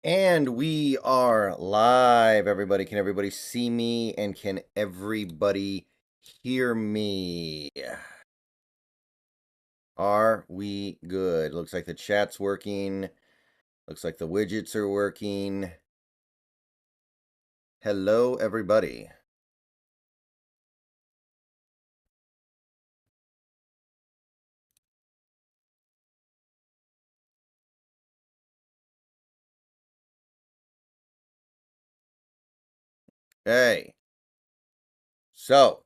And we are live, everybody. Can everybody see me? And can everybody hear me? Are we good? Looks like the chat's working. Looks like the widgets are working. Hello, everybody. Hey. So,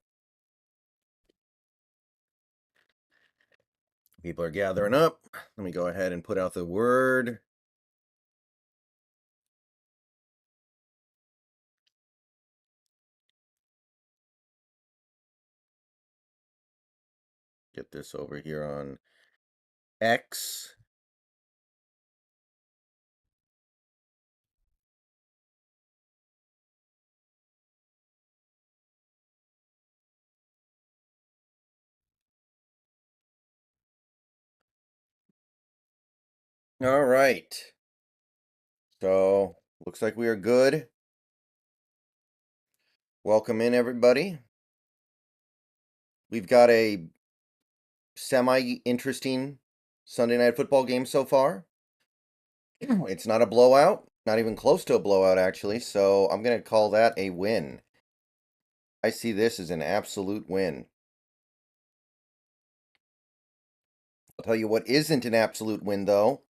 people are gathering up. Let me go ahead and put out the word. Get this over here on X. All right. So, looks like we are good. Welcome in, everybody. We've got a semi-interesting Sunday night football game so far. It's not a blowout, not even close to a blowout, actually, so I'm going to call that a win. I see this as an absolute win. I'll tell you what isn't an absolute win, though.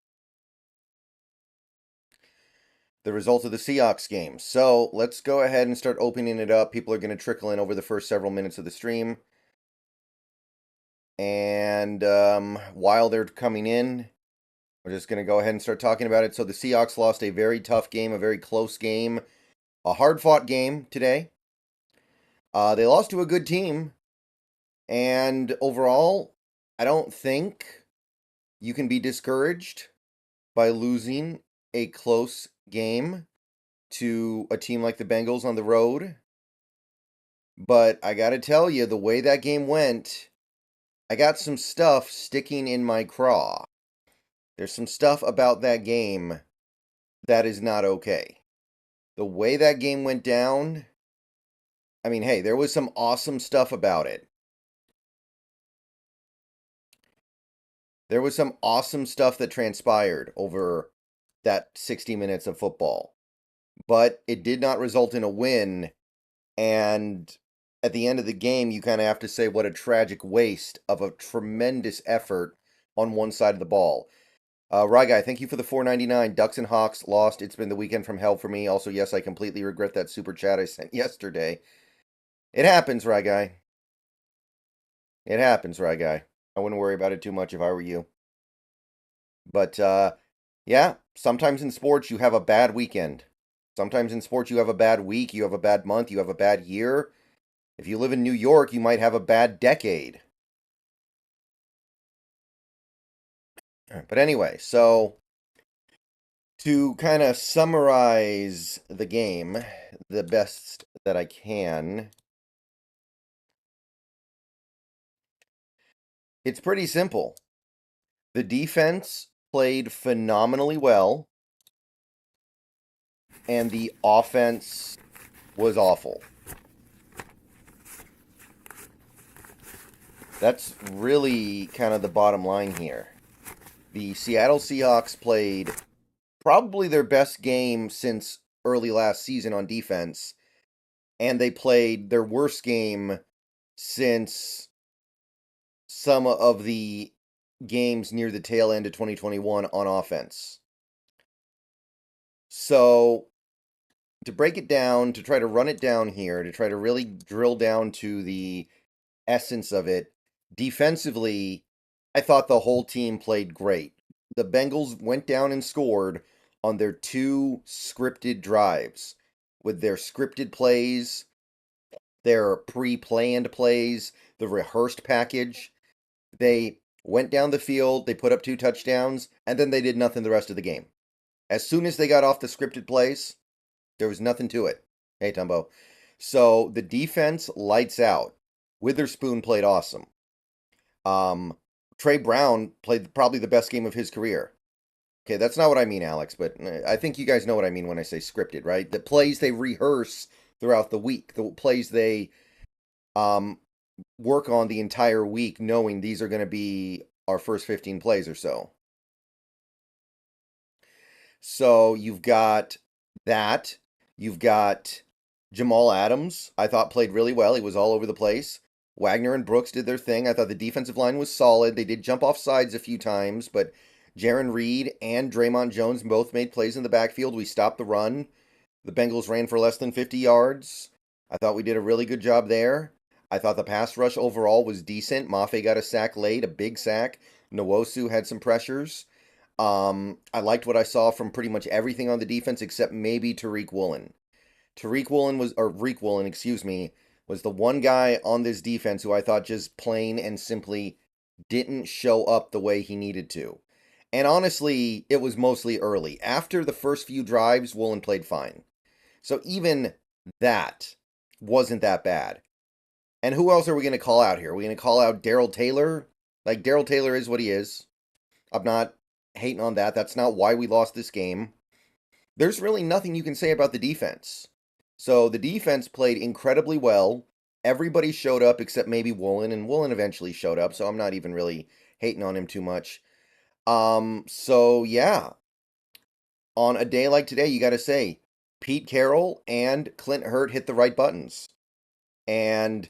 The result of the Seahawks game. So let's go ahead and start opening it up. People are going to trickle in over the first several minutes of the stream. And while they're coming in, we're just going to go ahead and start talking about it. So the Seahawks lost a very tough game, a very close game, a hard-fought game today. They lost to a good team, and overall, I don't think you can be discouraged by losing a close game to a team like the Bengals on the road. But I got to tell you, the way that game went, I got some stuff sticking in my craw. There's some stuff about that game that is not okay. The way that game went down, I mean, hey, there was some awesome stuff about it. There was some awesome stuff that transpired over that 60 minutes of football, but it did not result in a win. And at the end of the game, you kind of have to say what a tragic waste of a tremendous effort on one side of the ball. Rye Guy, thank you for the $4.99. Ducks and Hawks lost. It's been the weekend from hell for me. Also, yes, I completely regret that super chat I sent yesterday. It happens, Rye Guy. It happens, Rye Guy. I wouldn't worry about it too much if I were you. But yeah, sometimes in sports you have a bad weekend. Sometimes in sports you have a bad week, you have a bad month, you have a bad year. If you live in New York, you might have a bad decade. But anyway, so to kind of summarize the game the best that I can, it's pretty simple. The defense played phenomenally well, and the offense was awful. That's really kind of the bottom line here. The Seattle Seahawks played probably their best game since early last season on defense, and they played their worst game since some of the games near the tail end of 2021 on offense. So, to break it down, to try to run it down here, to try to really drill down to the essence of it, defensively, I thought the whole team played great. The Bengals went down and scored on their two scripted drives with their scripted plays, their pre-planned plays, the rehearsed package. They went down the field, they put up two touchdowns, and then they did nothing the rest of the game. As soon as they got off the scripted plays, there was nothing to it. Hey, Tumbo. So the defense lights out. Witherspoon played awesome. Trey Brown played probably the best game of his career. Okay, that's not what I mean, Alex, but I think you guys know what I mean when I say scripted, right? The plays they rehearse throughout the week, the plays they um, work on the entire week, knowing these are going to be our first 15 plays or so. So you've got that. You've got Jamal Adams, I thought played really well. He was all over the place. Wagner and Brooks did their thing. I thought the defensive line was solid. They did jump off sides a few times, but Jaron Reed and Draymond Jones both made plays in the backfield. We stopped the run. The Bengals ran for less than 50 yards. I thought we did a really good job there. I thought the pass rush overall was decent. Mafe got a sack late, a big sack. Nwosu had some pressures. I liked what I saw from pretty much everything on the defense except maybe Tariq Woolen. Reek Woolen, excuse me, was the one guy on this defense who I thought just plain and simply didn't show up the way he needed to. And honestly, it was mostly early. After the first few drives, Woolen played fine. So even that wasn't that bad. And who else are we going to call out here? Are we going to call out Daryl Taylor? Like, Daryl Taylor is what he is. I'm not hating on that. That's not why we lost this game. There's really nothing you can say about the defense. So the defense played incredibly well. Everybody showed up except maybe Woolen, and Woolen eventually showed up, so I'm not even really hating on him too much. So yeah. On a day like today, you got to say Pete Carroll and Clint Hurt hit the right buttons. And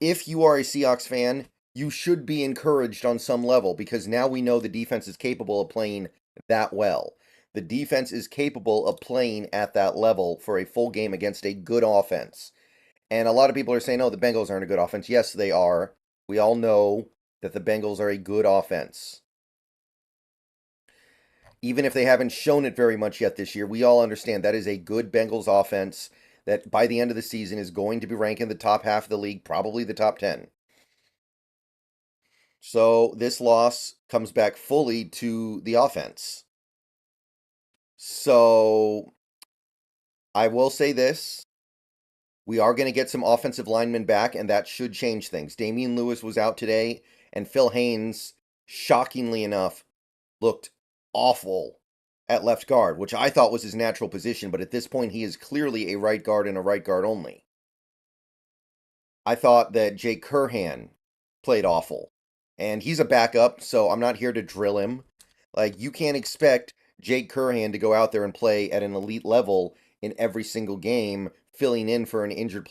if you are a Seahawks fan, you should be encouraged on some level because now we know the defense is capable of playing that well. The defense is capable of playing at that level for a full game against a good offense. And a lot of people are saying, oh, the Bengals aren't a good offense. Yes, they are. We all know that the Bengals are a good offense. Even if they haven't shown it very much yet this year, we all understand that is a good Bengals offense that by the end of the season is going to be ranking the top half of the league, probably the top 10. So this loss comes back fully to the offense. So I will say this. We are going to get some offensive linemen back, and that should change things. Damian Lewis was out today, and Phil Haynes, shockingly enough, looked awful at left guard, which I thought was his natural position, but at this point he is clearly a right guard and a right guard only. I thought that Jake Curhan played awful. And he's a backup, so I'm not here to drill him. Like, you can't expect Jake Curhan to go out there and play at an elite level in every single game, filling in for an injured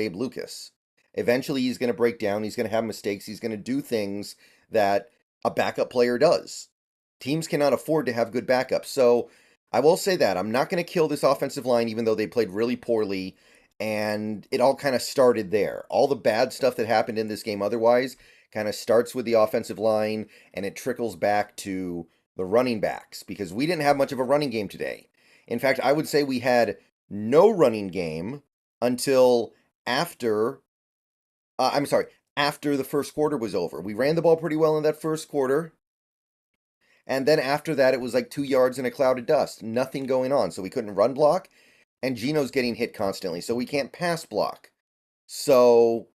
Abe Lucas. Eventually, he's going to break down. He's going to have mistakes. He's going to do things that a backup player does. Teams cannot afford to have good backups. So I will say that. I'm not going to kill this offensive line, even though they played really poorly. And it all kind of started there. All the bad stuff that happened in this game otherwise kind of starts with the offensive line and it trickles back to the running backs because we didn't have much of a running game today. In fact, I would say we had no running game until after the first quarter was over. We ran the ball pretty well in that first quarter. And then after that, it was like 2 yards in a cloud of dust. Nothing going on. So we couldn't run block. And Geno's getting hit constantly. So we can't pass block. So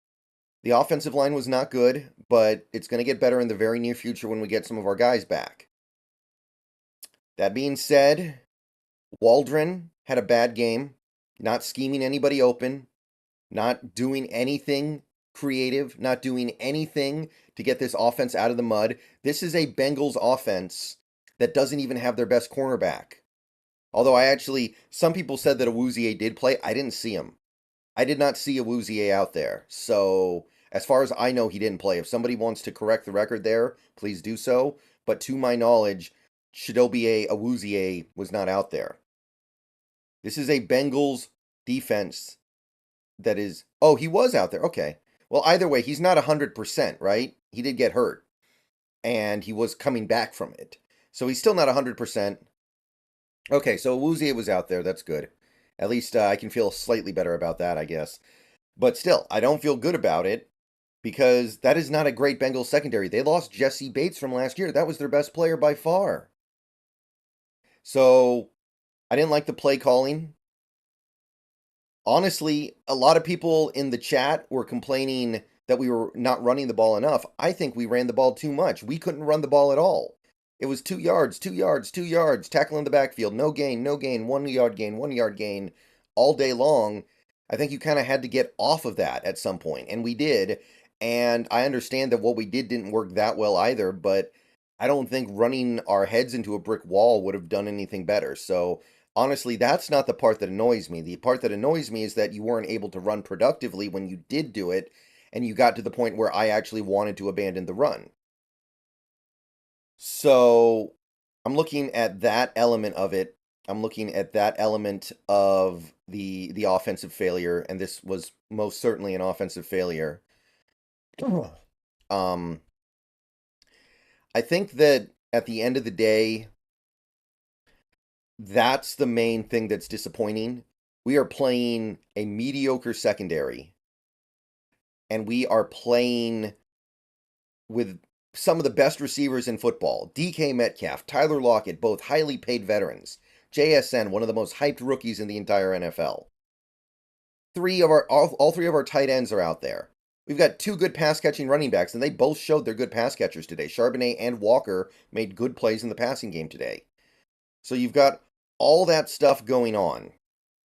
the offensive line was not good. But it's going to get better in the very near future when we get some of our guys back. That being said, Waldron had a bad game. Not scheming anybody open. Not doing anything creative. Not doing anything to get this offense out of the mud. This is a Bengals offense that doesn't even have their best cornerback. Although some people said that Awuzie did play. I didn't see him. I did not see Awuzie out there. So, as far as I know, he didn't play. If somebody wants to correct the record there, please do so. But to my knowledge, Chidobe Awuzie was not out there. This is a Bengals defense that is... Oh, he was out there. Okay. Well, either way, he's not 100%, right? He did get hurt. And he was coming back from it. So he's still not 100%. Okay, so Awuzie was out there. That's good. At least I can feel slightly better about that, I guess. But still, I don't feel good about it because that is not a great Bengals secondary. They lost Jesse Bates from last year. That was their best player by far. So I didn't like the play calling. Honestly, a lot of people in the chat were complaining that we were not running the ball enough. I think we ran the ball too much. We couldn't run the ball at all. It was 2 yards, 2 yards, 2 yards, tackle in the backfield, no gain, no gain, 1 yard gain, 1 yard gain all day long. I think you kind of had to get off of that at some point, and we did. And I understand that what we did didn't work that well either, but I don't think running our heads into a brick wall would have done anything better. So honestly, that's not the part that annoys me. The part that annoys me is that you weren't able to run productively when you did do it, and you got to the point where I actually wanted to abandon the run. So I'm looking at that element of it. I'm looking at that element of the offensive failure, and this was most certainly an offensive failure. Um, I think that at the end of the day, that's the main thing that's disappointing. We are playing a mediocre secondary, and we are playing with some of the best receivers in football. DK Metcalf, Tyler Lockett, both highly paid veterans. JSN, one of the most hyped rookies in the entire NFL. All three of our tight ends are out there. We've got two good pass catching running backs, and they both showed they're good pass catchers today. Charbonnet and Walker made good plays in the passing game today. So you've got all that stuff going on.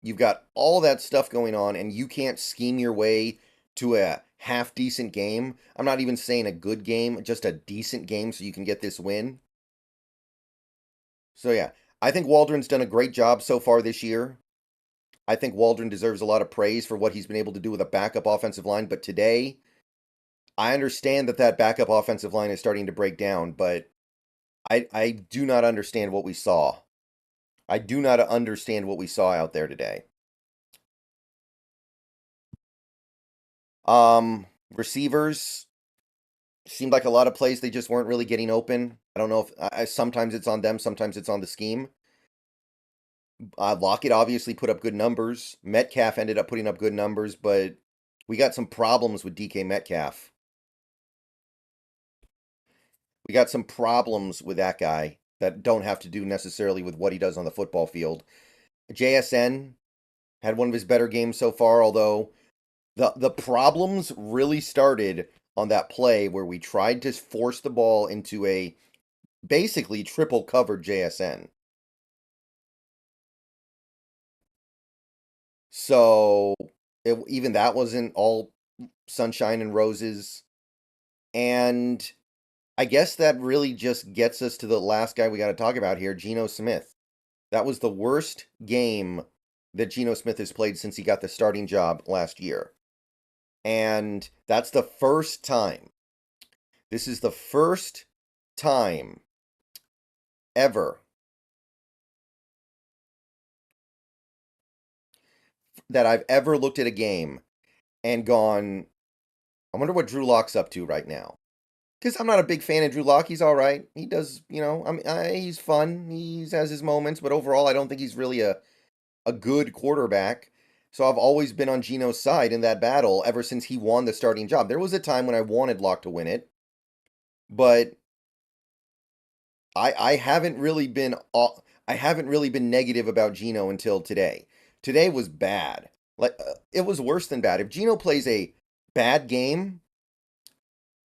You've got all that stuff going on, and you can't scheme your way to a half decent game. I'm not even saying a good game, just a decent game so you can get this win. So yeah, I think Waldron's done a great job so far this year. I think Waldron deserves a lot of praise for what he's been able to do with a backup offensive line, but today, I understand that that backup offensive line is starting to break down, but I do not understand what we saw. I do not understand what we saw out there today. Receivers seemed like a lot of plays they just weren't really getting open. I don't know if sometimes it's on them, sometimes it's on the scheme. Lockett obviously put up good numbers. Metcalf ended up putting up good numbers, but we got some problems with DK Metcalf. We got some problems with that guy that don't have to do necessarily with what he does on the football field. JSN had one of his better games so far, although the problems really started on that play where we tried to force the ball into a basically triple covered JSN. So even that wasn't all sunshine and roses. And I guess that really just gets us to the last guy we got to talk about here, Geno Smith. That was the worst game that Geno Smith has played since he got the starting job last year. And that's the first time. This is the first time ever that I've ever looked at a game and gone, I wonder what Drew Lock's up to right now. Because I'm not a big fan of Drew Lock. He's all right. He does, he's fun. He has his moments, but overall, I don't think he's really a good quarterback. So I've always been on Geno's side in that battle ever since he won the starting job. There was a time when I wanted Lock to win it, but I haven't really been negative about Geno until today. Today was bad. It was worse than bad. If Geno plays a bad game,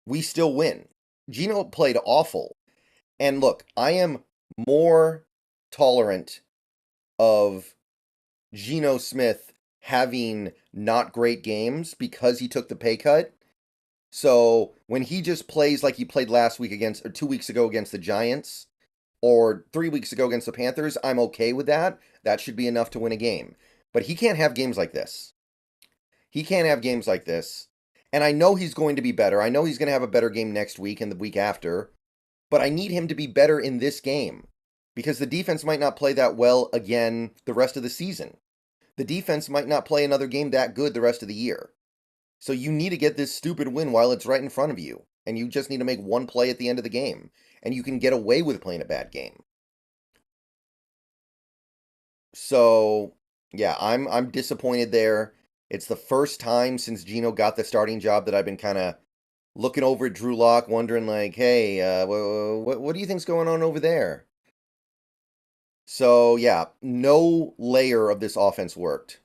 we still win. Geno played awful. And look, I am more tolerant of Geno Smith having not great games because he took the pay cut. So when he just plays like he played last week or 2 weeks ago against the Giants, or 3 weeks ago against the Panthers, I'm okay with that. That should be enough to win a game. But he can't have games like this. He can't have games like this. And I know he's going to be better. I know he's going to have a better game next week and the week after. But I need him to be better in this game. Because the defense might not play that well again the rest of the season. The defense might not play another game that good the rest of the year. So you need to get this stupid win while it's right in front of you. And you just need to make one play at the end of the game. And you can get away with playing a bad game. So, yeah, I'm disappointed there. It's the first time since Geno got the starting job that I've been kind of looking over at Drew Lock, wondering like, hey, what do you think's going on over there? So, yeah, no layer of this offense worked.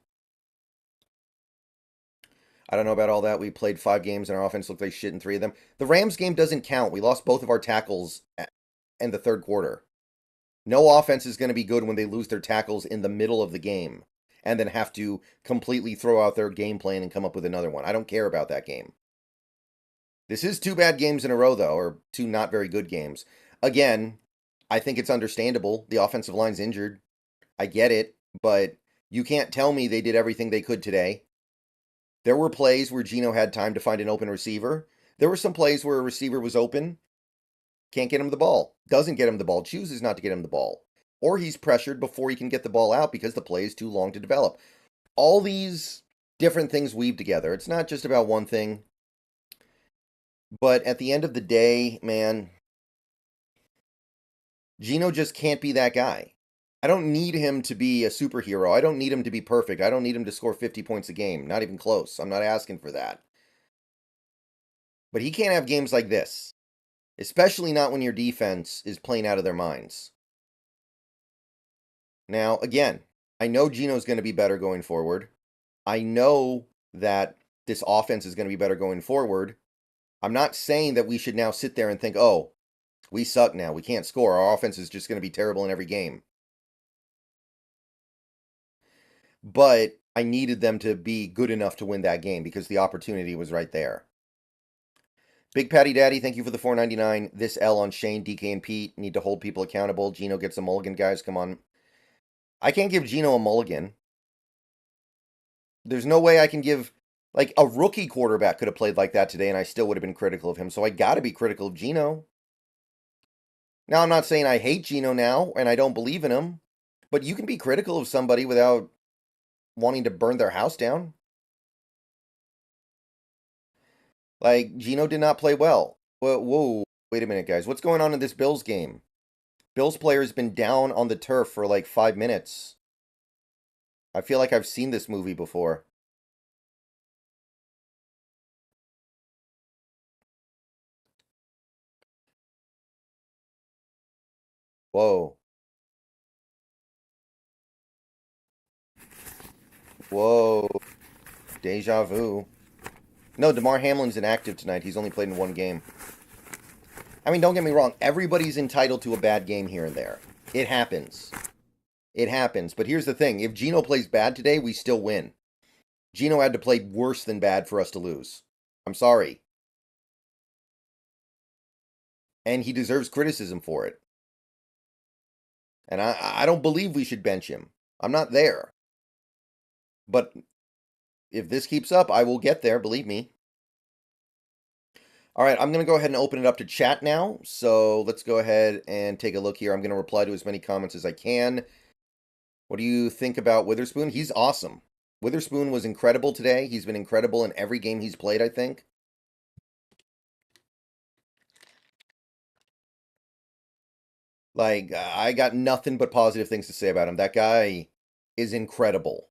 I don't know about all that. We played 5 games and our offense looked like shit in 3 of them. The Rams game doesn't count. We lost both of our tackles and the third quarter. No offense is going to be good when they lose their tackles in the middle of the game and then have to completely throw out their game plan and come up with another one. I don't care about that game. This is 2 bad games in a row, though, or 2 not very good games. Again, I think it's understandable. The offensive line's injured. I get it, but you can't tell me they did everything they could today. There were plays where Geno had time to find an open receiver. There were some plays where a receiver was open, can't get him the ball, doesn't get him the ball, chooses not to get him the ball, or he's pressured before he can get the ball out because the play is too long to develop. All these different things weave together. It's not just about one thing. But at the end of the day, man, Geno just can't be that guy. I don't need him to be a superhero. I don't need him to be perfect. I don't need him to score 50 points a game. Not even close. I'm not asking for that. But he can't have games like this. Especially not when your defense is playing out of their minds. Now, again, I know Geno's going to be better going forward. I know that this offense is going to be better going forward. I'm not saying that we should now sit there and think, oh, we suck now. We can't score. Our offense is just going to be terrible in every game. But I needed them to be good enough to win that game because the opportunity was right there. Big Patty Daddy, thank you for the $4.99. This L on Shane, DK, and Pete. Need to hold people accountable. Geno gets a mulligan, guys. Come on. I can't give Geno a mulligan. There's no way I can give... Like, a rookie quarterback could have played like that today, and I still would have been critical of him. So I got to be critical of Geno. Now, I'm not saying I hate Geno now, and I don't believe in him. But you can be critical of somebody without wanting to burn their house down. Like, Geno did not play well. Whoa, wait a minute, guys. What's going on in this Bills game? Bills player's been down on the turf for like 5 minutes. I feel like I've seen this movie before. Whoa. Whoa. Deja vu. No, DeMar Hamlin's inactive tonight. He's only played in 1 game. I mean, don't get me wrong. Everybody's entitled to a bad game here and there. It happens. It happens. But here's the thing. If Geno plays bad today, we still win. Geno had to play worse than bad for us to lose. I'm sorry. And he deserves criticism for it. And I don't believe we should bench him. I'm not there. But if this keeps up, I will get there, believe me. All right, I'm going to go ahead and open it up to chat now. So let's go ahead and take a look here. I'm going to reply to as many comments as I can. What do you think about Witherspoon? He's awesome. Witherspoon was incredible today. He's been incredible in every game he's played, I think. Like, I got nothing but positive things to say about him. That guy is incredible.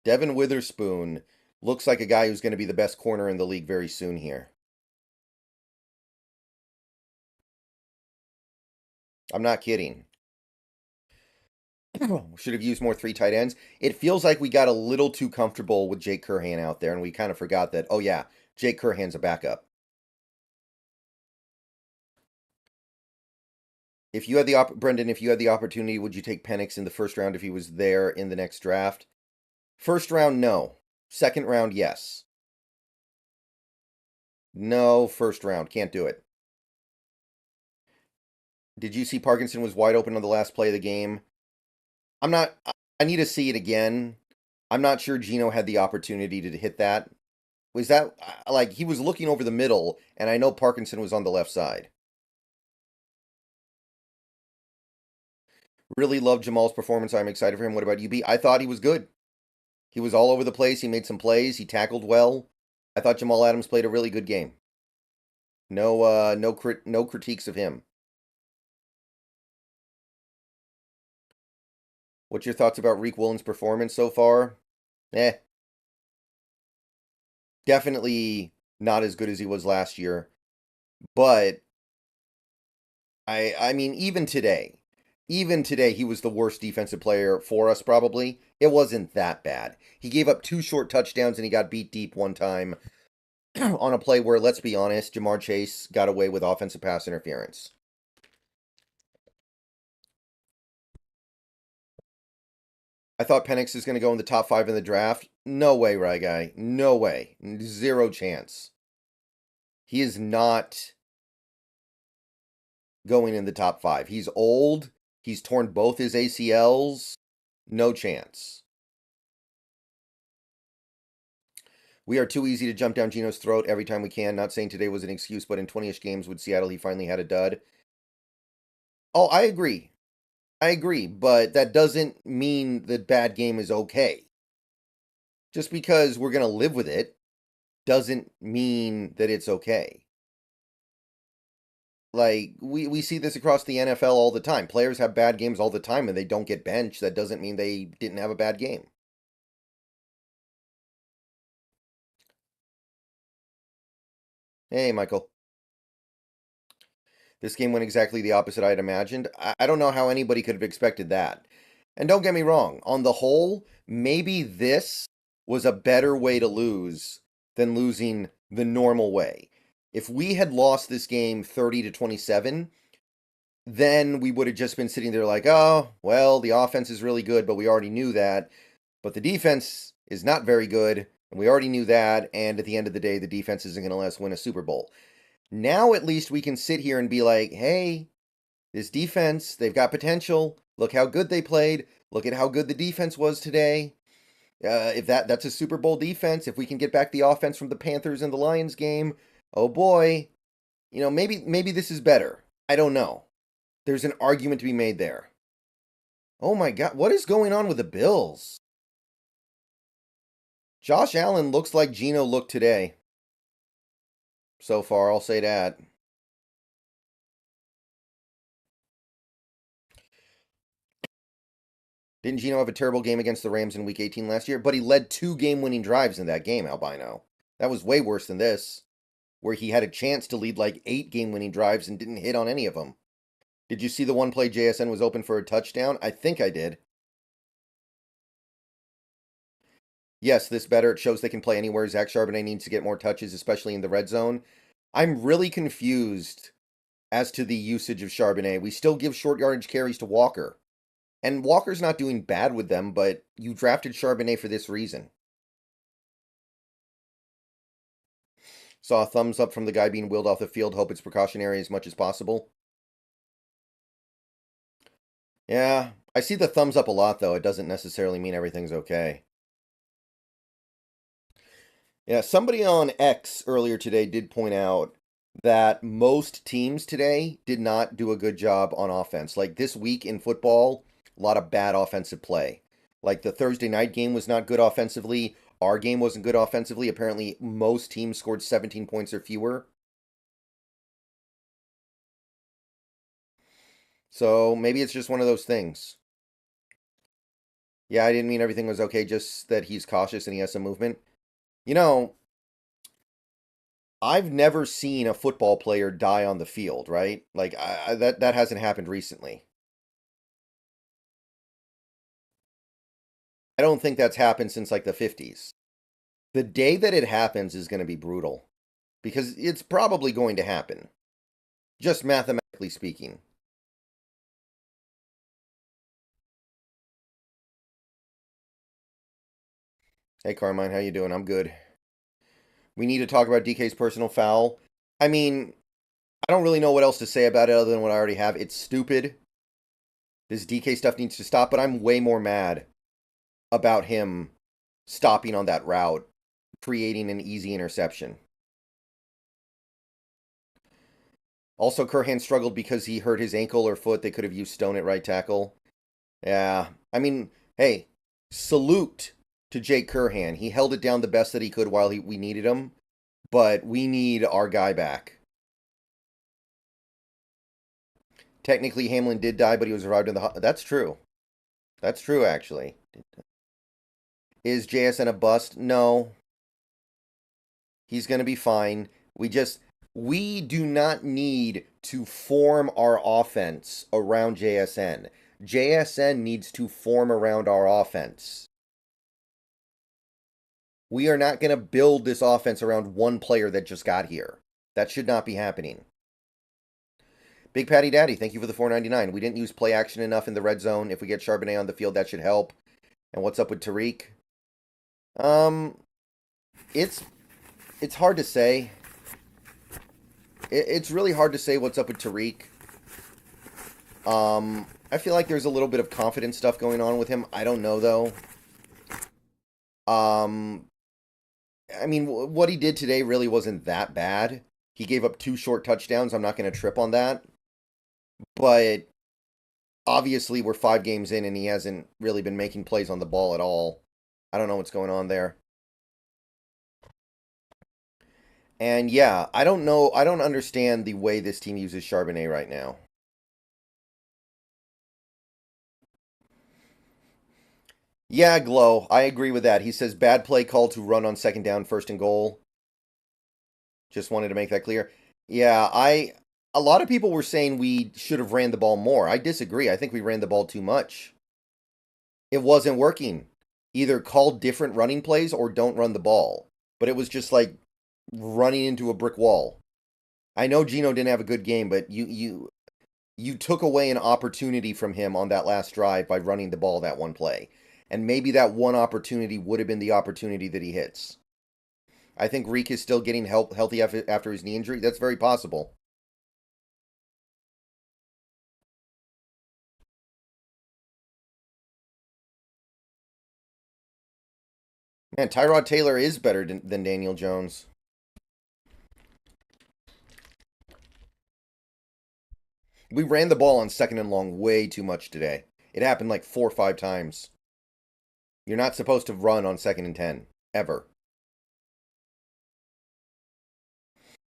Devin Witherspoon looks like a guy who's going to be the best corner in the league very soon here. I'm not kidding. Should have used more 3 tight ends. It feels like we got a little too comfortable with Jake Curhan out there, and we kind of forgot that, oh yeah, Jake Curhan's a backup. If you had the Brendan, if you had the opportunity, would you take Penix in the first round if he was there in the next draft? First round, no. Second round, yes. No, first round. Can't do it. Did you see Parkinson was wide open on the last play of the game? I need to see it again. I'm not sure Geno had the opportunity to hit that. Was that, like, he was looking over the middle, and I know Parkinson was on the left side. Really loved Jamal's performance. I'm excited for him. What about you, B? I thought he was good. He was all over the place. He made some plays. He tackled well. I thought Jamal Adams played a really good game. No critiques of him. What's your thoughts about Rico Williams' performance so far? Definitely not as good as he was last year. But I mean, even today, he was the worst defensive player for us, probably. It wasn't that bad. He gave up 2 short touchdowns and he got beat deep one time. on a play where, let's be honest, Jamar Chase got away with offensive pass interference. I thought Penix is going to go in the top 5 in the draft. No way, right guy. No way. 0 chance. He is not going in the top 5. He's old. He's torn both his ACLs. No chance. We are too easy to jump down Geno's throat every time we can. Not saying today was an excuse, but in 20-ish games with Seattle, he finally had a dud. Oh, I agree. But that doesn't mean the bad game is okay. Just because we're going to live with it doesn't mean that it's okay. Like, we see this across the NFL all the time. Players have bad games all the time and they don't get benched. That doesn't mean they didn't have a bad game. Hey, Michael. This game went exactly the opposite I had imagined. I don't know how anybody could have expected that. And don't get me wrong, on the whole, maybe this was a better way to lose than losing the normal way. If we had lost this game 30-27, then we would have just been sitting there like, oh, well, the offense is really good, but we already knew that. But the defense is not very good, and we already knew that. And at the end of the day, the defense isn't going to let us win a Super Bowl. Now at least we can sit here and be like, hey, this defense, they've got potential. Look how good they played. Look at how good the defense was today. If that's a Super Bowl defense, if we can get back the offense from the Panthers and the Lions game, oh boy, maybe this is better. I don't know. There's an argument to be made there. Oh my God, what is going on with the Bills? Josh Allen looks like Geno looked today. So far, I'll say that. Didn't Geno have a terrible game against the Rams in Week 18 last year? But he led 2 game-winning drives in that game, Albino. That was way worse than this, where he had a chance to lead like 8 game-winning drives and didn't hit on any of them. Did you see the one play JSN was open for a touchdown? I think I did. Yes, this better. It shows they can play anywhere. Zach Charbonnet needs to get more touches, especially in the red zone. I'm really confused as to the usage of Charbonnet. We still give short yardage carries to Walker. And Walker's not doing bad with them, but you drafted Charbonnet for this reason. Saw a thumbs up from the guy being wheeled off the field. Hope it's precautionary as much as possible. Yeah, I see the thumbs up a lot, though. It doesn't necessarily mean everything's okay. Yeah, somebody on X earlier today did point out that most teams today did not do a good job on offense. Like this week in football, a lot of bad offensive play. Like the Thursday night game was not good offensively. Our game wasn't good offensively. Apparently, most teams scored 17 points or fewer. So maybe it's just one of those things. Yeah, I didn't mean everything was okay, just that he's cautious and he has some movement. You know, I've never seen a football player die on the field, right? Like that hasn't happened recently. I don't think that's happened since like the 50s. The day that it happens is going to be brutal because it's probably going to happen, just mathematically speaking. Hey Carmine, how you doing? I'm good. We need to talk about DK's personal foul. I mean, I don't really know what else to say about it other than what I already have. It's stupid. This DK stuff needs to stop, but I'm way more mad about him stopping on that route, creating an easy interception. Also, Curhan struggled because he hurt his ankle or foot. They could have used Stone at right tackle. Yeah. I mean, hey, salute to Jake Curhan. He held it down the best that he could while we needed him, but we need our guy back. Technically, Hamlin did die, but he was revived in the... That's true. That's true, actually. Is JSN a bust? No. He's going to be fine. We do not need to form our offense around JSN. JSN needs to form around our offense. We are not going to build this offense around one player that just got here. That should not be happening. Big Patty Daddy, thank you for the $4.99. We didn't use play action enough in the red zone. If we get Charbonnet on the field, that should help. And what's up with Tariq? It's hard to say. It's really hard to say what's up with Tariq. I feel like there's a little bit of confidence stuff going on with him. I don't know, though. I mean, what he did today really wasn't that bad. He gave up 2 short touchdowns. I'm not going to trip on that. But obviously, we're 5 games in, and he hasn't really been making plays on the ball at all. I don't know what's going on there. And yeah, I don't know. I don't understand the way this team uses Charbonnet right now. Yeah, Glow. I agree with that. He says bad play call to run on 2nd down, 1st and goal. Just wanted to make that clear. Yeah, a lot of people were saying we should have ran the ball more. I disagree. I think we ran the ball too much. It wasn't working. Either call different running plays or don't run the ball. But it was just like running into a brick wall. I know Geno didn't have a good game, but you took away an opportunity from him on that last drive by running the ball that one play. And maybe that one opportunity would have been the opportunity that he hits. I think Rico is still getting healthy after his knee injury. That's very possible. Man, Tyrod Taylor is better than Daniel Jones. We ran the ball on 2nd and long way too much today. It happened like 4 or 5 times. You're not supposed to run on 2nd and 10. Ever.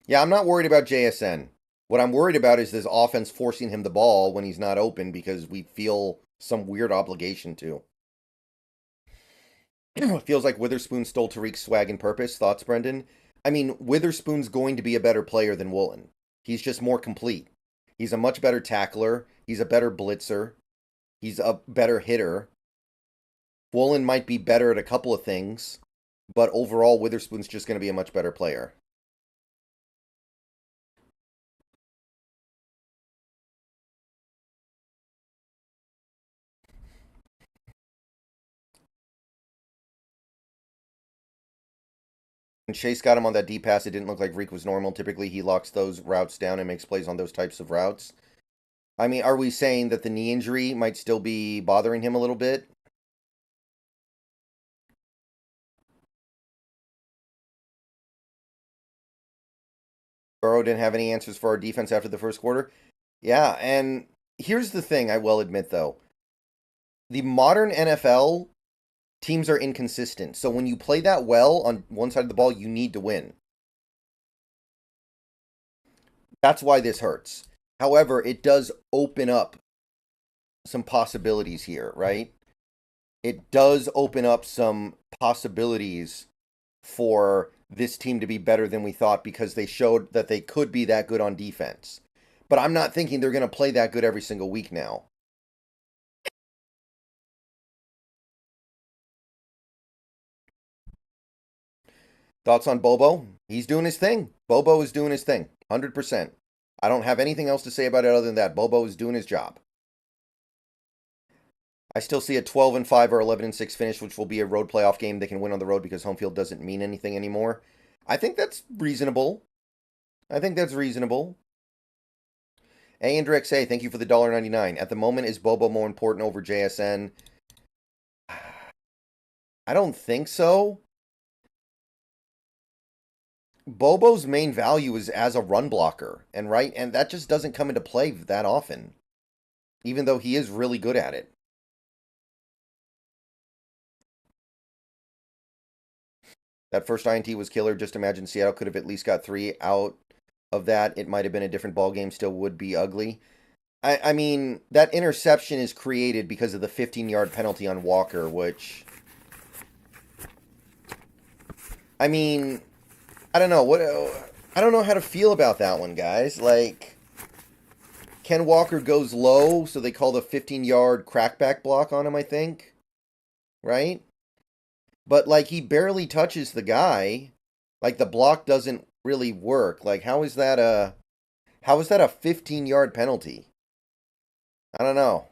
Yeah, I'm not worried about JSN. What I'm worried about is this offense forcing him the ball when he's not open because we feel some weird obligation to. It feels like Witherspoon stole Tariq's swag and purpose. Thoughts, Brendan? I mean, Witherspoon's going to be a better player than Woolen. He's just more complete. He's a much better tackler. He's a better blitzer. He's a better hitter. Woolen might be better at a couple of things, but overall, Witherspoon's just going to be a much better player. When Chase got him on that deep pass, it didn't look like Reek was normal. Typically, he locks those routes down and makes plays on those types of routes. I mean, are we saying that the knee injury might still be bothering him a little bit? Burrow didn't have any answers for our defense after the first quarter. Yeah, and here's the thing I will admit, though. The modern NFL teams are inconsistent. So when you play that well on one side of the ball, you need to win. That's why this hurts. However, it does open up some possibilities here, right? It does open up some possibilities for this team to be better than we thought because they showed that they could be that good on defense. But I'm not thinking they're going to play that good every single week now. Thoughts on Bobo? He's doing his thing. Bobo is doing his thing. 100%. I don't have anything else to say about it other than that. Bobo is doing his job. I still see a 12-5 or 11-6 finish, which will be a road playoff game they can win on the road because home field doesn't mean anything anymore. I think that's reasonable. I think that's reasonable. A and Drix A, thank you for the $1.99. At the moment, is Bobo more important over JSN? I don't think so. Bobo's main value is as a run blocker, and that just doesn't come into play that often, even though he is really good at it. That first INT was killer. Just imagine Seattle could have at least got 3 out of that. It might have been a different ball game. Still would be ugly. I mean, that interception is created because of the 15-yard penalty on Walker, which, I mean, I don't know. I don't know how to feel about that one, guys. Like, Ken Walker goes low, so they call the 15-yard crackback block on him, I think. Right? But like he barely touches the guy. Like the block doesn't really work. Like how is that a 15-yard penalty? I don't know.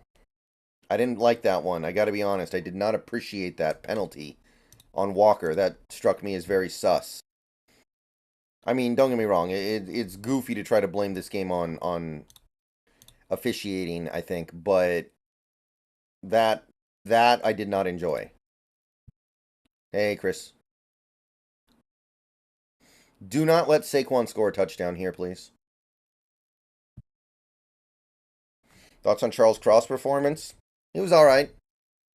I didn't like that one. I got to be honest. I did not appreciate that penalty on Walker. That struck me as very sus. I mean, don't get me wrong. It's goofy to try to blame this game on officiating, I think, but that I did not enjoy. Hey, Chris. Do not let Saquon score a touchdown here, please. Thoughts on Charles Cross' performance? It was all right.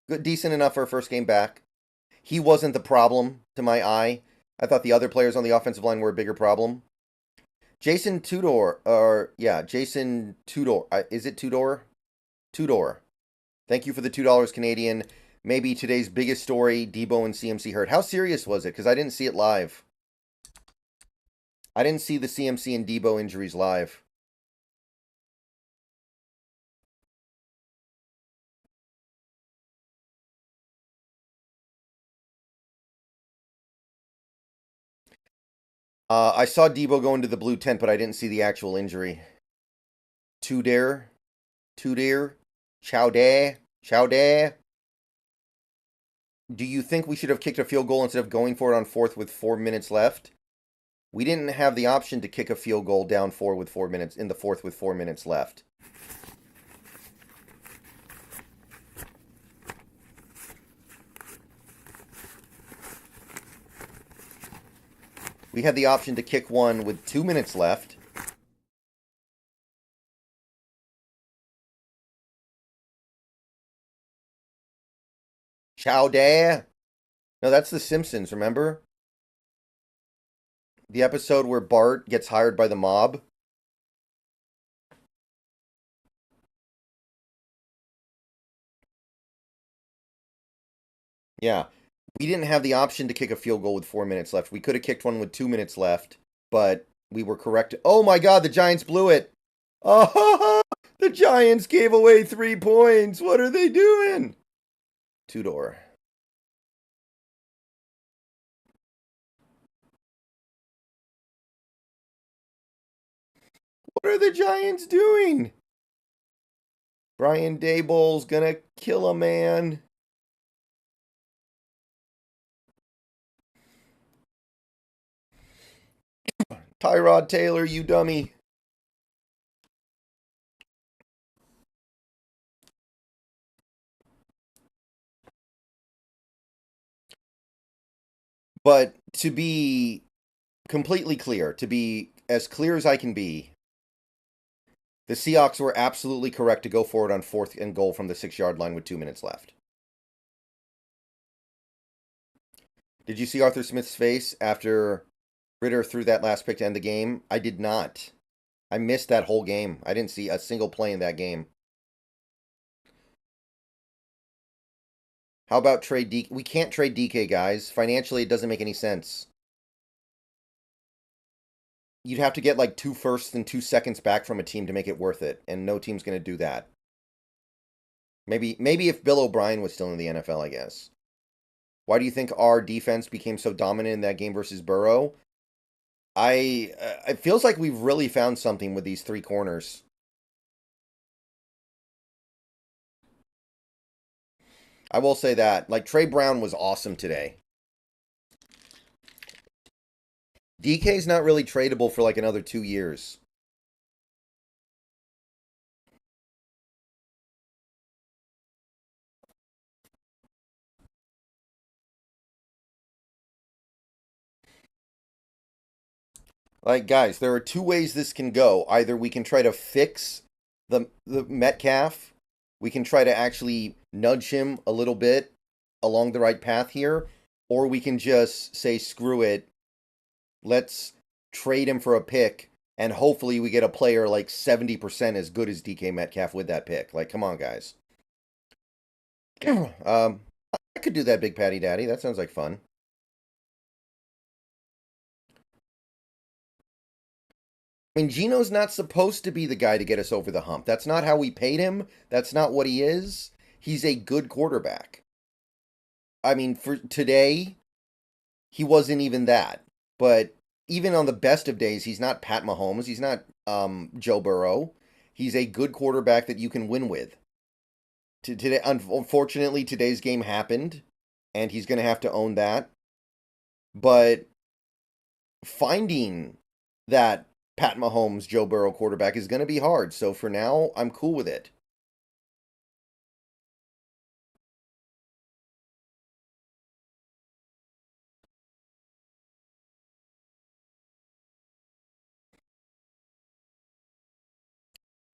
Good, decent enough for a first game back. He wasn't the problem to my eye. I thought the other players on the offensive line were a bigger problem. Jason Tudor, Jason Tudor. Is it Tudor? Tudor. Thank you for the $2 Canadian. Maybe today's biggest story, Debo and CMC hurt. How serious was it? Because I didn't see it live. I didn't see the CMC and Debo injuries live. I saw Debo go into the blue tent, but I didn't see the actual injury. Tudor. Chowday. Do you think we should have kicked a field goal instead of going for it on fourth with 4 minutes left? We didn't have the option to kick a field goal down in the fourth with 4 minutes left. We had the option to kick one with 2 minutes left. Chowday. No, that's The Simpsons, remember? The episode where Bart gets hired by the mob. Yeah. We didn't have the option to kick a field goal with 4 minutes left. We could have kicked one with 2 minutes left, but we were correct. Oh my God, the Giants blew it. Oh, the Giants gave away 3 points. What are they doing? Tudor. What are the Giants doing? Brian Daboll's gonna kill a man. Tyrod Taylor, you dummy. But to be completely clear, to be as clear as I can be, the Seahawks were absolutely correct to go forward on fourth and goal from the 6-yard line with 2 minutes left. Did you see Arthur Smith's face after Ritter threw that last pick to end the game? I did not. I missed that whole game. I didn't see a single play in that game. How about trade DK? We can't trade DK, guys. Financially, it doesn't make any sense. You'd have to get like 2 firsts and 2 seconds back from a team to make it worth it, and no team's going to do that. Maybe if Bill O'Brien was still in the NFL, I guess. Why do you think our defense became so dominant in that game versus Burrow? It feels like we've really found something with these 3 corners. I will say that. Like, Trey Brown was awesome today. DK's not really tradable for like another 2 years. Like, guys, there are 2 ways this can go. Either we can try to fix the Metcalf. We can try to actually nudge him a little bit along the right path here. Or we can just say, screw it. Let's trade him for a pick. And hopefully we get a player like 70% as good as DK Metcalf with that pick. Like, come on, guys. I could do that, Big Patty Daddy. That sounds like fun. I mean, Geno's not supposed to be the guy to get us over the hump. That's not how we paid him. That's not what he is. He's a good quarterback. I mean, for today, he wasn't even that. But even on the best of days, he's not Pat Mahomes. He's not Joe Burrow. He's a good quarterback that you can win with. Today, unfortunately, today's game happened, and he's going to have to own that. But finding that Pat Mahomes, Joe Burrow quarterback is going to be hard. So for now, I'm cool with it.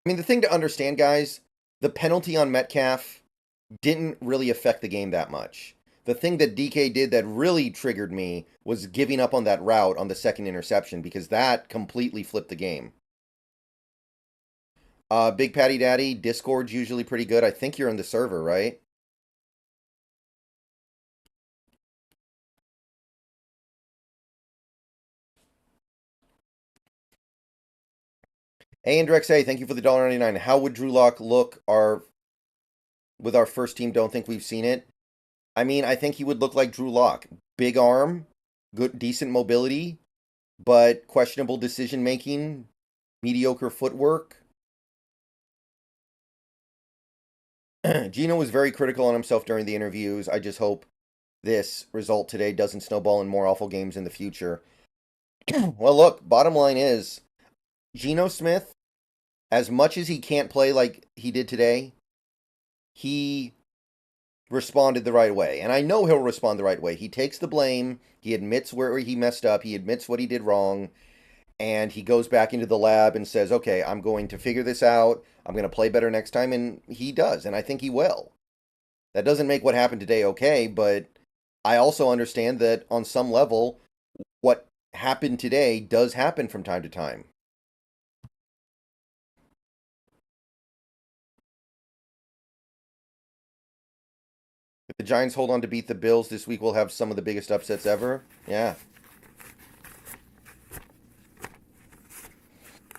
I mean, the thing to understand, guys, the penalty on Metcalf didn't really affect the game that much. The thing that DK did that really triggered me was giving up on that route on the second interception because that completely flipped the game. Big Patty Daddy, Discord's usually pretty good. I think you're in the server, right? Andrex A, thank you for the $1.99. How would Drew Lock look with our first team? Don't think we've seen it. I mean, I think he would look like Drew Lock. Big arm, good, decent mobility, but questionable decision making, mediocre footwork. Geno was very critical on himself during the interviews. I just hope this result today doesn't snowball in more awful games in the future. Well, look, bottom line is Geno Smith, as much as he can't play like he did today, he responded the right way. And I know he'll respond the right way. He takes the blame, he admits where he messed up, he admits what he did wrong, and he goes back into the lab and says, okay, I'm going to figure this out. I'm going to play better next time. And he does. And I think he will. That doesn't make what happened today okay, but I also understand that on some level, what happened today does happen from time to time. If the Giants hold on to beat the Bills this week, we'll have some of the biggest upsets ever. Yeah.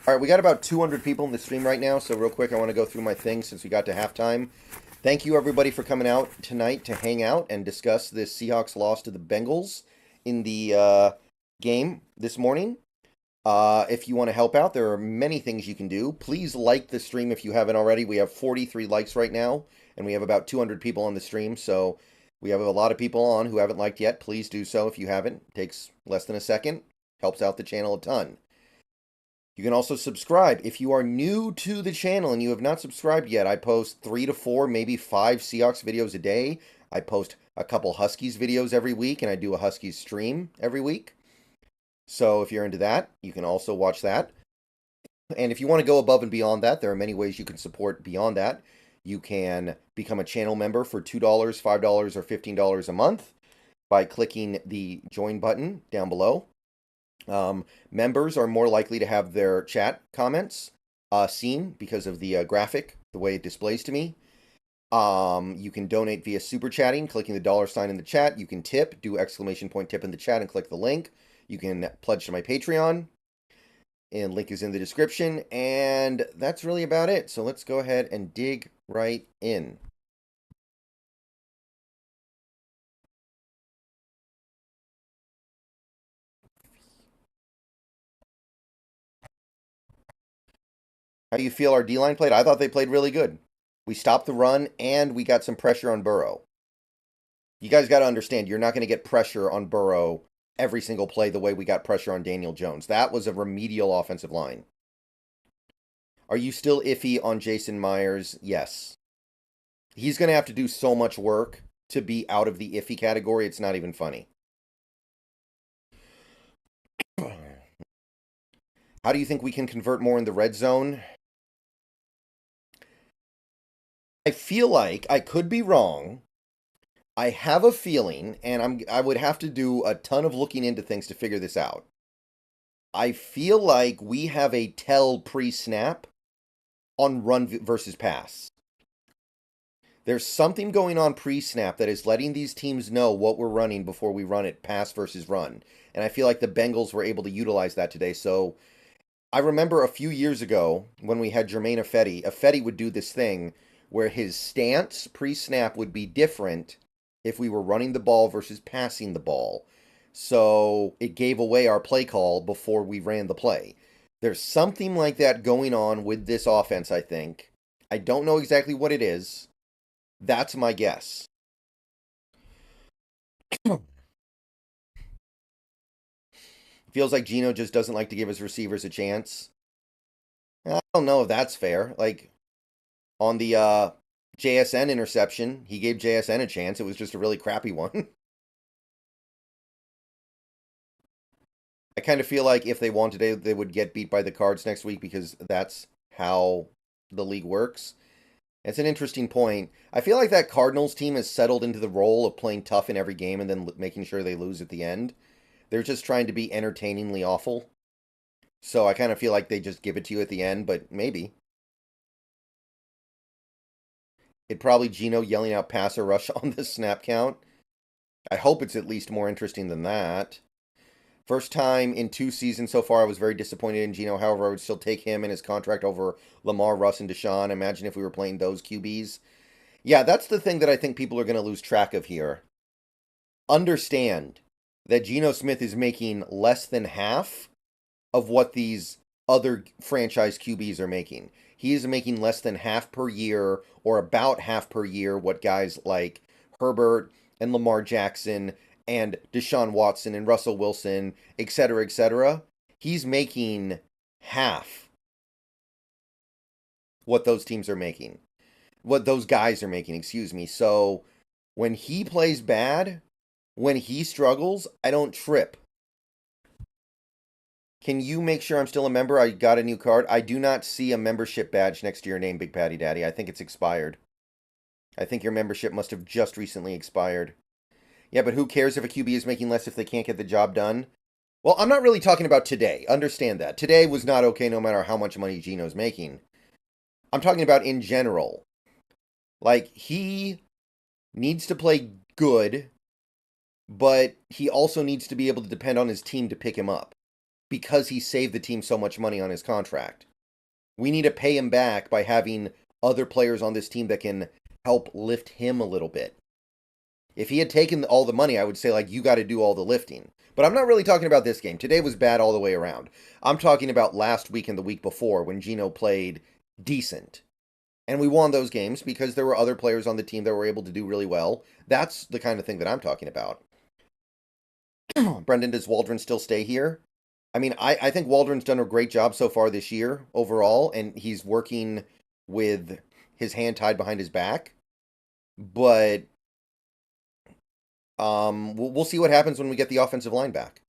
All right, we got about 200 people in the stream right now, so real quick, I want to go through my things since we got to halftime. Thank you, everybody, for coming out tonight to hang out and discuss this Seahawks loss to the Bengals in the game this morning. If you want to help out, there are many things you can do. Please like the stream if you haven't already. We have 43 likes right now, and we have about 200 people on the stream, so we have a lot of people on who haven't liked yet. Please do so if you haven't. It takes less than a second. Helps out the channel a ton. You can also subscribe. If you are new to the channel and you have not subscribed yet, I post 3 to 4, maybe 5 Seahawks videos a day. I post a couple Huskies videos every week, and I do a Huskies stream every week. So if you're into that, you can also watch that. And if you want to go above and beyond that, there are many ways you can support beyond that. You can become a channel member for $2, $5, or $15 a month by clicking the join button down below. Members are more likely to have their chat comments seen because of the graphic, the way it displays to me. You can donate via super chatting, clicking the $sign in the chat. You can tip, do exclamation point tip in the chat and click the link. You can pledge to my Patreon, and link is in the description. And that's really about it. So let's go ahead and dig right in. How do you feel our D-line played? I thought they played really good. We stopped the run, and we got some pressure on Burrow. You guys got to understand, you're not going to get pressure on Burrow every single play the way we got pressure on Daniel Jones. That was a remedial offensive line. Are you still iffy on Jason Myers? Yes. He's going to have to do so much work to be out of the iffy category, it's not even funny. How do you think we can convert more in the red zone? I feel like I could be wrong. I have a feeling, and I would have to do a ton of looking into things to figure this out. I feel like we have a tell pre-snap on run versus pass. There's something going on pre-snap that is letting these teams know what we're running before we run it, pass versus run. And I feel like the Bengals were able to utilize that today. So I remember a few years ago when we had Jermaine Ifedi would do this thing where his stance pre-snap would be different if we were running the ball versus passing the ball. So it gave away our play call before we ran the play. There's something like that going on with this offense, I think. I don't know exactly what it is. That's my guess. Feels like Geno just doesn't like to give his receivers a chance. I don't know if that's fair. Like, on the JSN interception, he gave JSN a chance. It was just a really crappy one. I kind of feel like if they won today, they would get beat by the Cards next week because that's how the league works. It's an interesting point. I feel like that Cardinals team has settled into the role of playing tough in every game and then making sure they lose at the end. They're just trying to be entertainingly awful. So I kind of feel like they just give it to you at the end, but maybe. It'd probably Geno yelling out passer rush on the snap count. I hope it's at least more interesting than that. First time in 2 seasons so far, I was very disappointed in Geno. However, I would still take him and his contract over Lamar, Russ, and Deshaun. Imagine if we were playing those QBs. Yeah, that's the thing that I think people are going to lose track of here. Understand that Geno Smith is making less than half of what these other franchise QBs are making. He is making less than half per year, or about half per year, what guys like Herbert and Lamar Jackson and Deshaun Watson and Russell Wilson, etc., etc. He's making half what those teams are making. What those guys are making, excuse me. So when he plays bad, when he struggles, I don't trip. Can you make sure I'm still a member? I got a new card. I do not see a membership badge next to your name, Big Patty Daddy. I think it's expired. I think your membership must have just recently expired. Yeah, but who cares if a QB is making less if they can't get the job done? Well, I'm not really talking about today. Understand that. Today was not okay no matter how much money Geno's making. I'm talking about in general. Like, he needs to play good, but he also needs to be able to depend on his team to pick him up because he saved the team so much money on his contract. We need to pay him back by having other players on this team that can help lift him a little bit. If he had taken all the money, I would say, like, you got to do all the lifting. But I'm not really talking about this game. Today was bad all the way around. I'm talking about last week and the week before when Geno played decent. And we won those games because there were other players on the team that were able to do really well. That's the kind of thing that I'm talking about. Brendan, does Waldron still stay here? I mean, I think Waldron's done a great job so far this year overall, and he's working with his hand tied behind his back. But we'll see what happens when we get the offensive line back.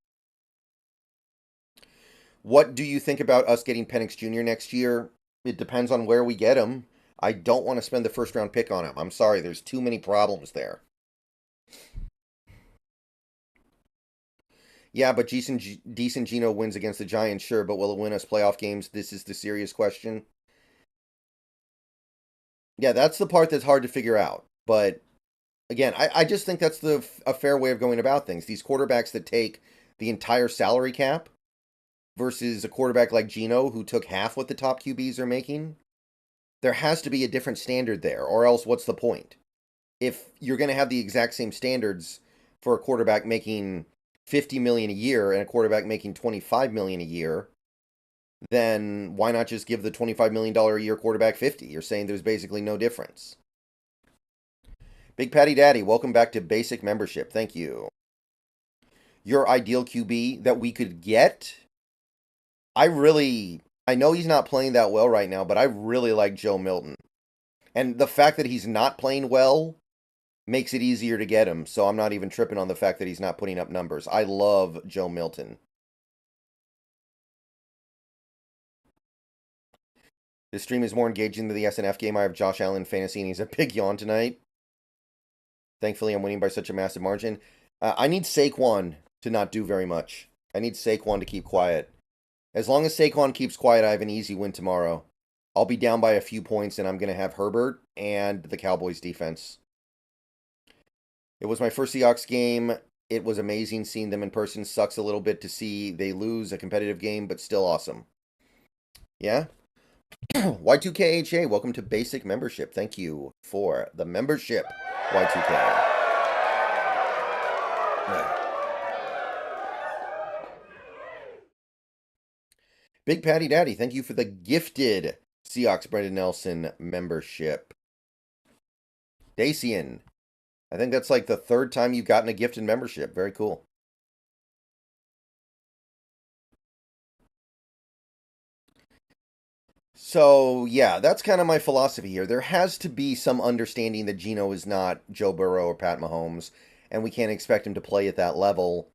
What do you think about us getting Penix Jr. next year? It depends on where we get him. I don't want to spend the first round pick on him. I'm sorry, there's too many problems there. Yeah, but decent Geno wins against the Giants, sure, but will it win us playoff games? This is the serious question. Yeah, that's the part that's hard to figure out. But again, I just think that's a fair way of going about things. These quarterbacks that take the entire salary cap versus a quarterback like Geno who took half what the top QBs are making, there has to be a different standard there, or else what's the point? If you're going to have the exact same standards for a quarterback making $50 million a year and a quarterback making $25 million a year, then why not just give the $25 million a year quarterback 50? You're saying there's basically no difference. Big Patty Daddy, welcome back to basic membership. Thank you. Your ideal QB that we could get? I know he's not playing that well right now, but I really like Joe Milton. And the fact that he's not playing well makes it easier to get him, so I'm not even tripping on the fact that he's not putting up numbers. I love Joe Milton. This stream is more engaging than the SNF game. I have Josh Allen fantasy, and he's a big yawn tonight. Thankfully, I'm winning by such a massive margin. I need Saquon to not do very much. I need Saquon to keep quiet. As long as Saquon keeps quiet, I have an easy win tomorrow. I'll be down by a few points, and I'm going to have Herbert and the Cowboys defense. It was my first Seahawks game. It was amazing seeing them in person. Sucks a little bit to see they lose a competitive game, but still awesome. Yeah? Y2KHA, welcome to basic membership. Thank you for the membership, Y2K. Yeah. Big Patty Daddy, thank you for the gifted Seahawks Brendan Nelson membership. Dacian, I think that's like the third time you've gotten a gifted membership. Very cool. So, yeah, that's kind of my philosophy here. There has to be some understanding that Geno is not Joe Burrow or Pat Mahomes, and we can't expect him to play at that level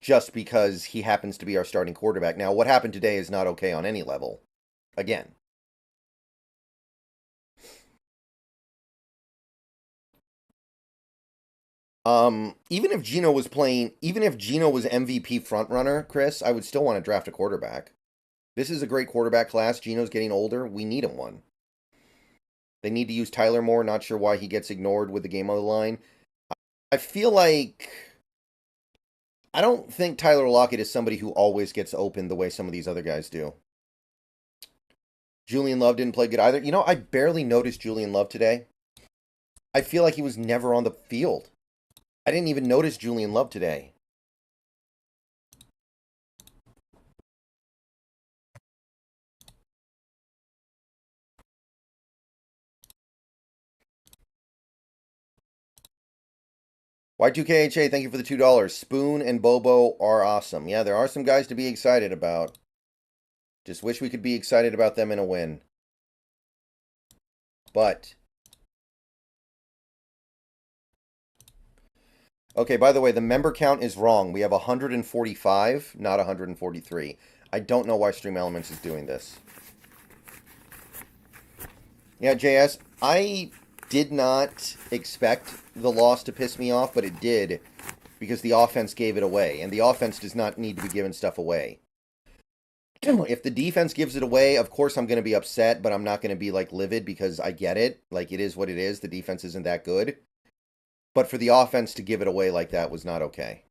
just because he happens to be our starting quarterback. Now, what happened today is not okay on any level. Again. Even if Geno was MVP frontrunner, Chris, I would still want to draft a quarterback. This is a great quarterback class. Geno's getting older. We need him one. They need to use Tyler more. Not sure why he gets ignored with the game on the line. I feel like I don't think Tyler Lockett is somebody who always gets open the way some of these other guys do. Julian Love didn't play good either. You know, I barely noticed Julian Love today. I feel like he was never on the field. I didn't even notice Julian Love today. Y2KHA, thank you for the $2. Spoon and Bobo are awesome. Yeah, there are some guys to be excited about. Just wish we could be excited about them in a win. But okay, by the way, the member count is wrong. We have 145, not 143. I don't know why Stream Elements is doing this. Yeah, JS, I did not expect the loss to piss me off, but it did because the offense gave it away, and the offense does not need to be giving stuff away. If the defense gives it away, of course I'm going to be upset, but I'm not going to be like livid because I get it. Like, it is what it is. The defense isn't that good. But for the offense to give it away like that was not okay.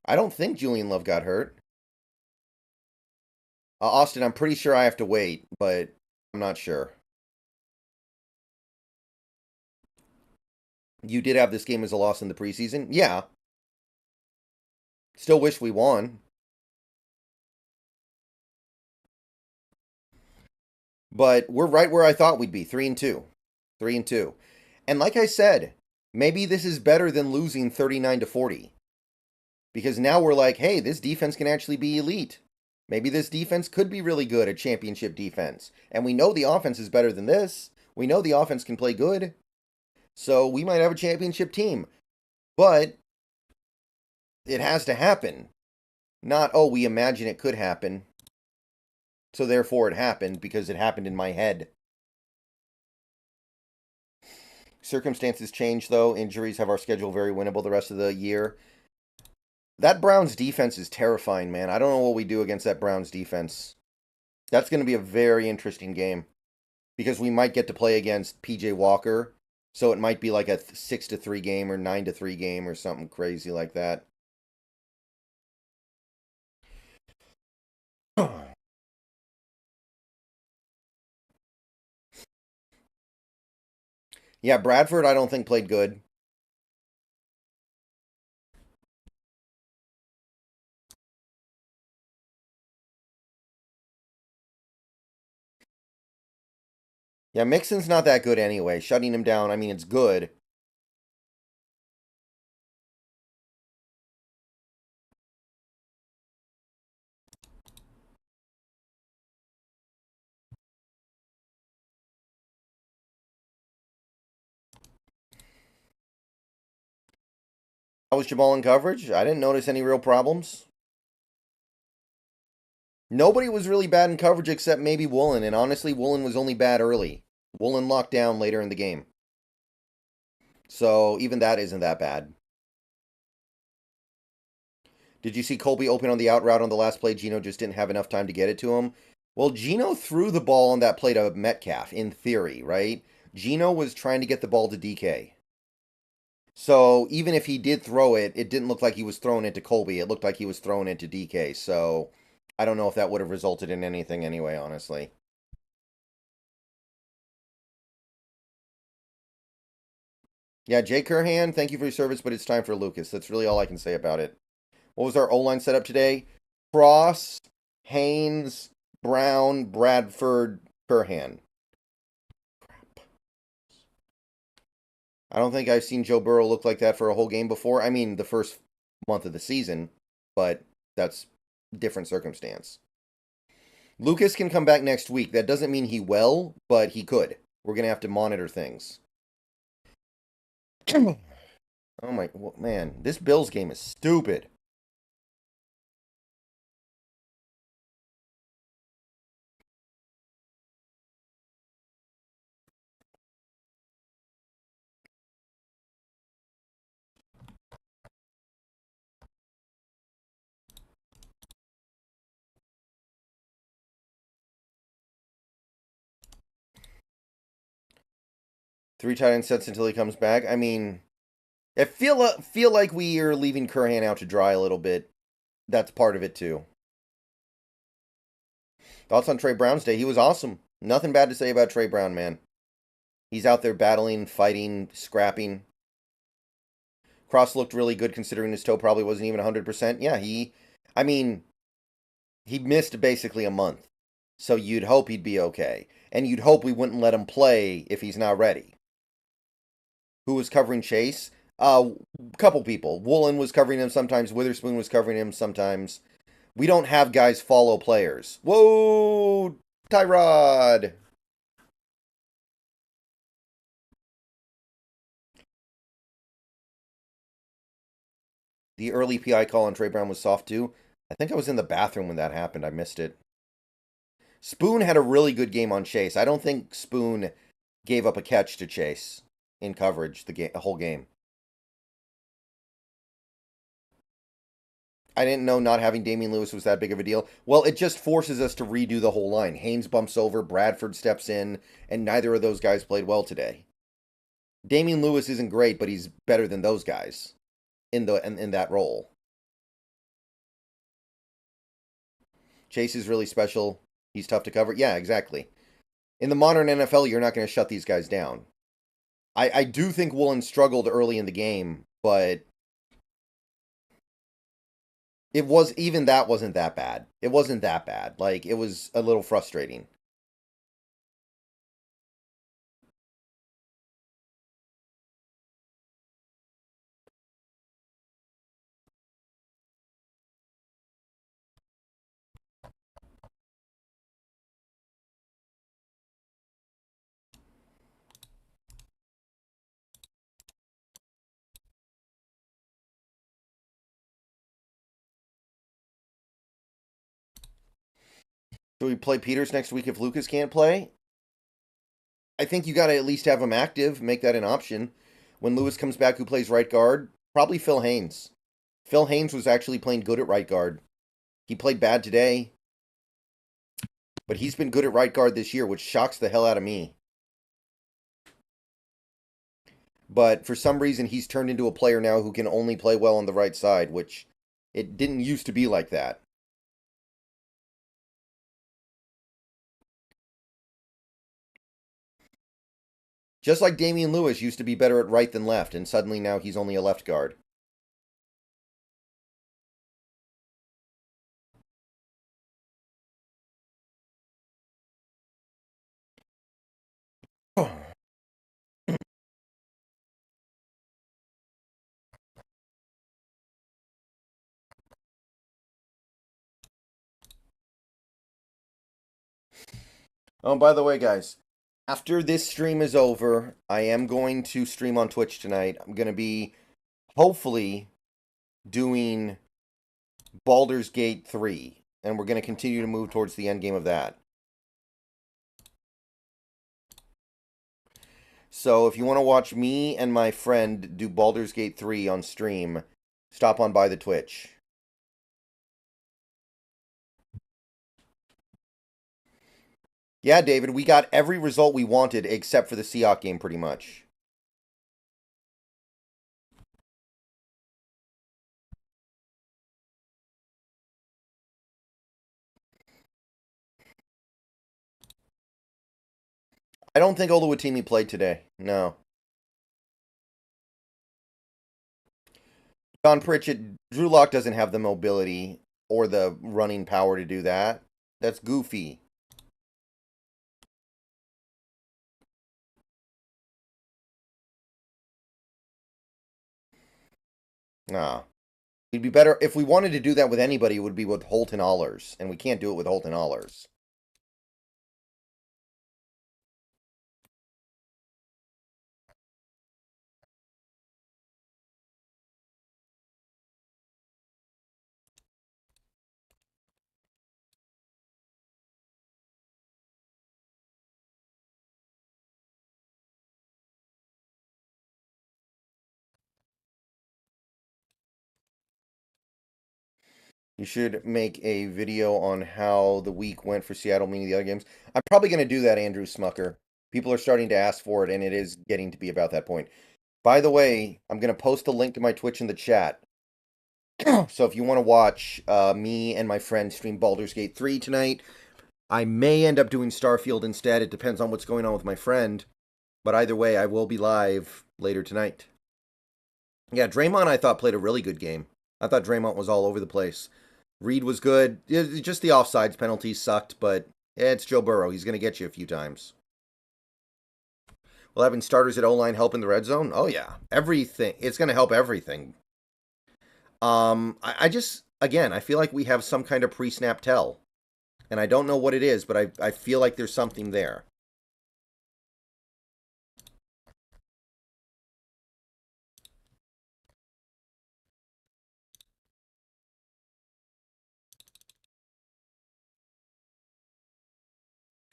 I don't think Julian Love got hurt. Austin, I'm pretty sure I have to wait, but I'm not sure. You did have this game as a loss in the preseason? Yeah. Still wish we won. But we're right where I thought we'd be, 3-2. 3-2. And like I said, maybe this is better than losing 39-40. Because now we're like, hey, this defense can actually be elite. Maybe this defense could be really good, a championship defense. And we know the offense is better than this. We know the offense can play good. So we might have a championship team. But it has to happen. Not, oh, we imagine it could happen. So therefore it happened because it happened in my head. Circumstances change, though. Injuries have our schedule very winnable the rest of the year. That Browns defense is terrifying, man. I don't know what we do against that Browns defense. That's going to be a very interesting game. Because we might get to play against PJ Walker. So it might be like a 6-3 game or 9-3 game or something crazy like that. Yeah, Bradford I don't think played good. Yeah, Mixon's not that good anyway. Shutting him down, I mean, it's good. How was Jamal in coverage? I didn't notice any real problems. Nobody was really bad in coverage except maybe Woolen, and honestly, Woolen was only bad early. Woolen locked down later in the game. So even that isn't that bad. Did you see Colby open on the out route on the last play? Geno just didn't have enough time to get it to him. Well, Geno threw the ball on that play to Metcalf, in theory, right? Geno was trying to get the ball to DK. So even if he did throw it, it didn't look like he was throwing it to Colby. It looked like he was throwing it to DK. So I don't know if that would have resulted in anything anyway, honestly. Yeah, Jay Curhan, thank you for your service, but it's time for Lucas. That's really all I can say about it. What was our O-line setup today? Cross, Haynes, Brown, Bradford, Curhan. I don't think I've seen Joe Burrow look like that for a whole game before. I mean, the first month of the season, but that's different circumstance. Lucas can come back next week. That doesn't mean he will, but he could. We're going to have to monitor things. Oh my, man, this Bills game is stupid. Three tight end sets until he comes back. I mean, I feel like we are leaving Curhan out to dry a little bit. That's part of it too. Thoughts on Trey Brown's day? He was awesome. Nothing bad to say about Trey Brown, man. He's out there battling, fighting, scrapping. Cross looked really good considering his toe probably wasn't even 100%. Yeah, I mean, he missed basically a month. So you'd hope he'd be okay. And you'd hope we wouldn't let him play if he's not ready. Who was covering Chase? Couple people. Woolen was covering him sometimes. Witherspoon was covering him sometimes. We don't have guys follow players. Whoa, Tyrod. The early PI call on Trey Brown was soft too. I think I was in the bathroom when that happened. I missed it. Spoon had a really good game on Chase. I don't think Spoon gave up a catch to Chase in coverage the whole game. I didn't know not having Damian Lewis was that big of a deal. Well, it just forces us to redo the whole line. Haynes bumps over, Bradford steps in, and neither of those guys played well today. Damian Lewis isn't great, but he's better than those guys in that role. Chase is really special. He's tough to cover. Yeah, exactly. In the modern NFL, you're not going to shut these guys down. I do think Woolen struggled early in the game, but that wasn't that bad. It wasn't that bad. Like, it was a little frustrating. So we play Peters next week if Lucas can't play? I think you got to at least have him active, make that an option. When Lewis comes back, who plays right guard? Probably Phil Haynes. Phil Haynes was actually playing good at right guard. He played bad today, but he's been good at right guard this year, which shocks the hell out of me. But for some reason, he's turned into a player now who can only play well on the right side, which it didn't used to be like that. Just like Damian Lewis used to be better at right than left, and suddenly now he's only a left guard. Oh, by the way, guys, after this stream is over, I am going to stream on Twitch tonight. I'm going to be hopefully doing Baldur's Gate 3, and we're going to continue to move towards the end game of that. So if you want to watch me and my friend do Baldur's Gate 3 on stream, stop on by the Twitch. Yeah, David, we got every result we wanted except for the Seahawks game pretty much. I don't think Oluwatimi played today. No. John Pritchett, Drew Lock doesn't have the mobility or the running power to do that. That's goofy. Nah. It'd be better if we wanted to do that with anybody, it would be with Holton Allers, and we can't do it with Holton Allers. You should make a video on how the week went for Seattle, meaning the other games. I'm probably going to do that, Andrew Smucker. People are starting to ask for it, and it is getting to be about that point. By the way, I'm going to post a link to my Twitch in the chat. So if you want to watch me and my friend stream Baldur's Gate 3 tonight, I may end up doing Starfield instead. It depends on what's going on with my friend. But either way, I will be live later tonight. Yeah, Draymond, I thought, played a really good game. I thought Draymond was all over the place. Reed was good. Just the offsides penalties sucked, but it's Joe Burrow. He's going to get you a few times. Will having starters at O-line help in the red zone? Oh, yeah. Everything. It's going to help everything. I just, again, I feel like we have some kind of pre-snap tell. And I don't know what it is, but I feel like there's something there.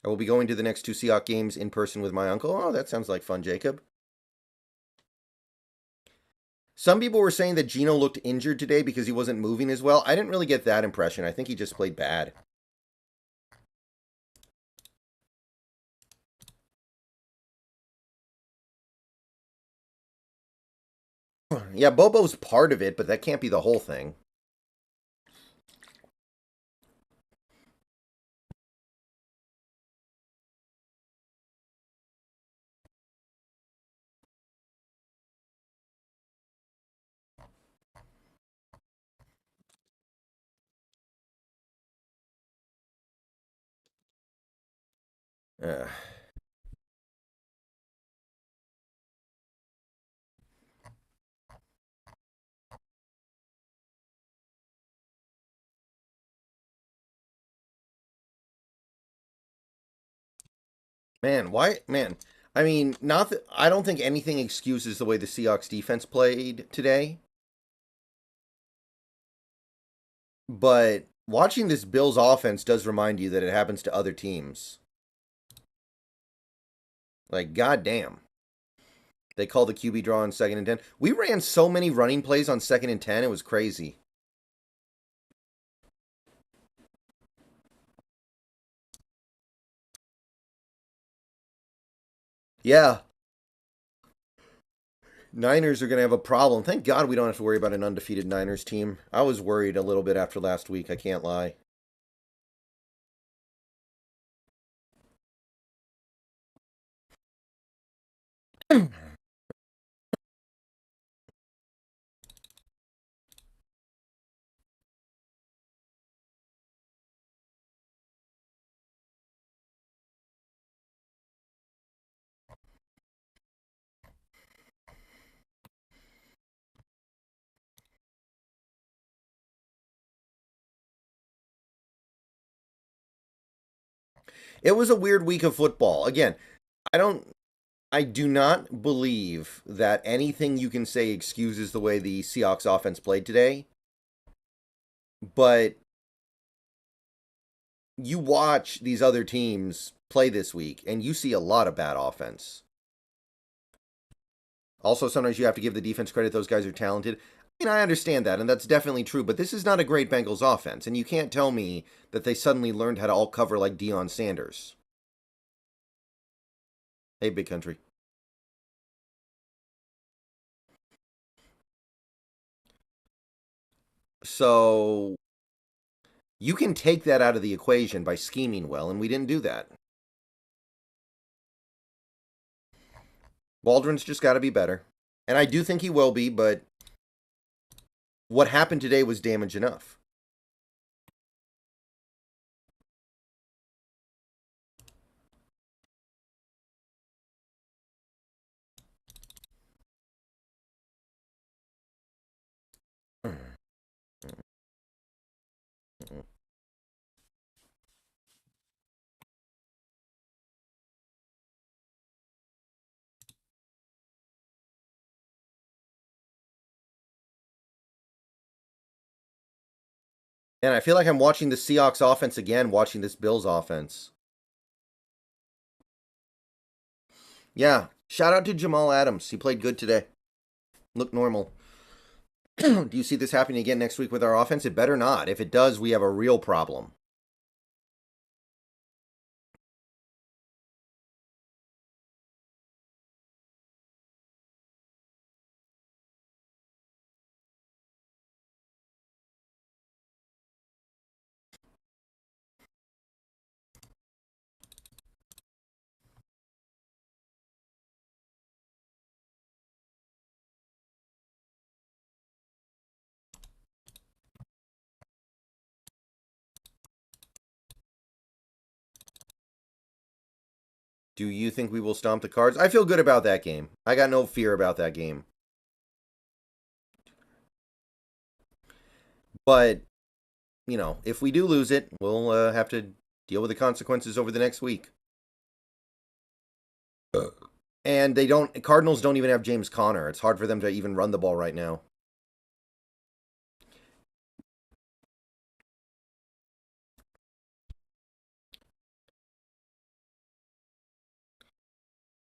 I will be going to the next two Seahawks games in person with my uncle. Oh, that sounds like fun, Jacob. Some people were saying that Geno looked injured today because he wasn't moving as well. I didn't really get that impression. I think he just played bad. Yeah, Bobo's part of it, but that can't be the whole thing. Uh, Man, why? Man, I mean, not that I don't think anything excuses the way the Seahawks defense played today, but watching this Bills offense does remind you that it happens to other teams. Like, goddamn. They called the QB draw on 2nd and 10. We ran so many running plays on 2nd and 10, it was crazy. Yeah. Niners are going to have a problem. Thank God we don't have to worry about an undefeated Niners team. I was worried a little bit after last week, I can't lie. It was a weird week of football. Again, I do not believe that anything you can say excuses the way the Seahawks offense played today. But you watch these other teams play this week, and you see a lot of bad offense. Also, sometimes you have to give the defense credit. Those guys are talented. I mean, I understand that, and that's definitely true, but this is not a great Bengals offense, and you can't tell me that they suddenly learned how to all cover like Deion Sanders. Hey, big country. So, you can take that out of the equation by scheming well, and we didn't do that. Waldron's just got to be better. And I do think he will be, but what happened today was damage enough. And I feel like I'm watching the Seahawks offense again, watching this Bills offense. Yeah, shout out to Jamal Adams. He played good today. Looked normal. Do you see this happening again next week with our offense? It better not. If it does, we have a real problem. Do you think we will stomp the Cards? I feel good about that game. I got no fear about that game. But, you know, if we do lose it, we'll have to deal with the consequences over the next week. And Cardinals don't even have James Conner. It's hard for them to even run the ball right now.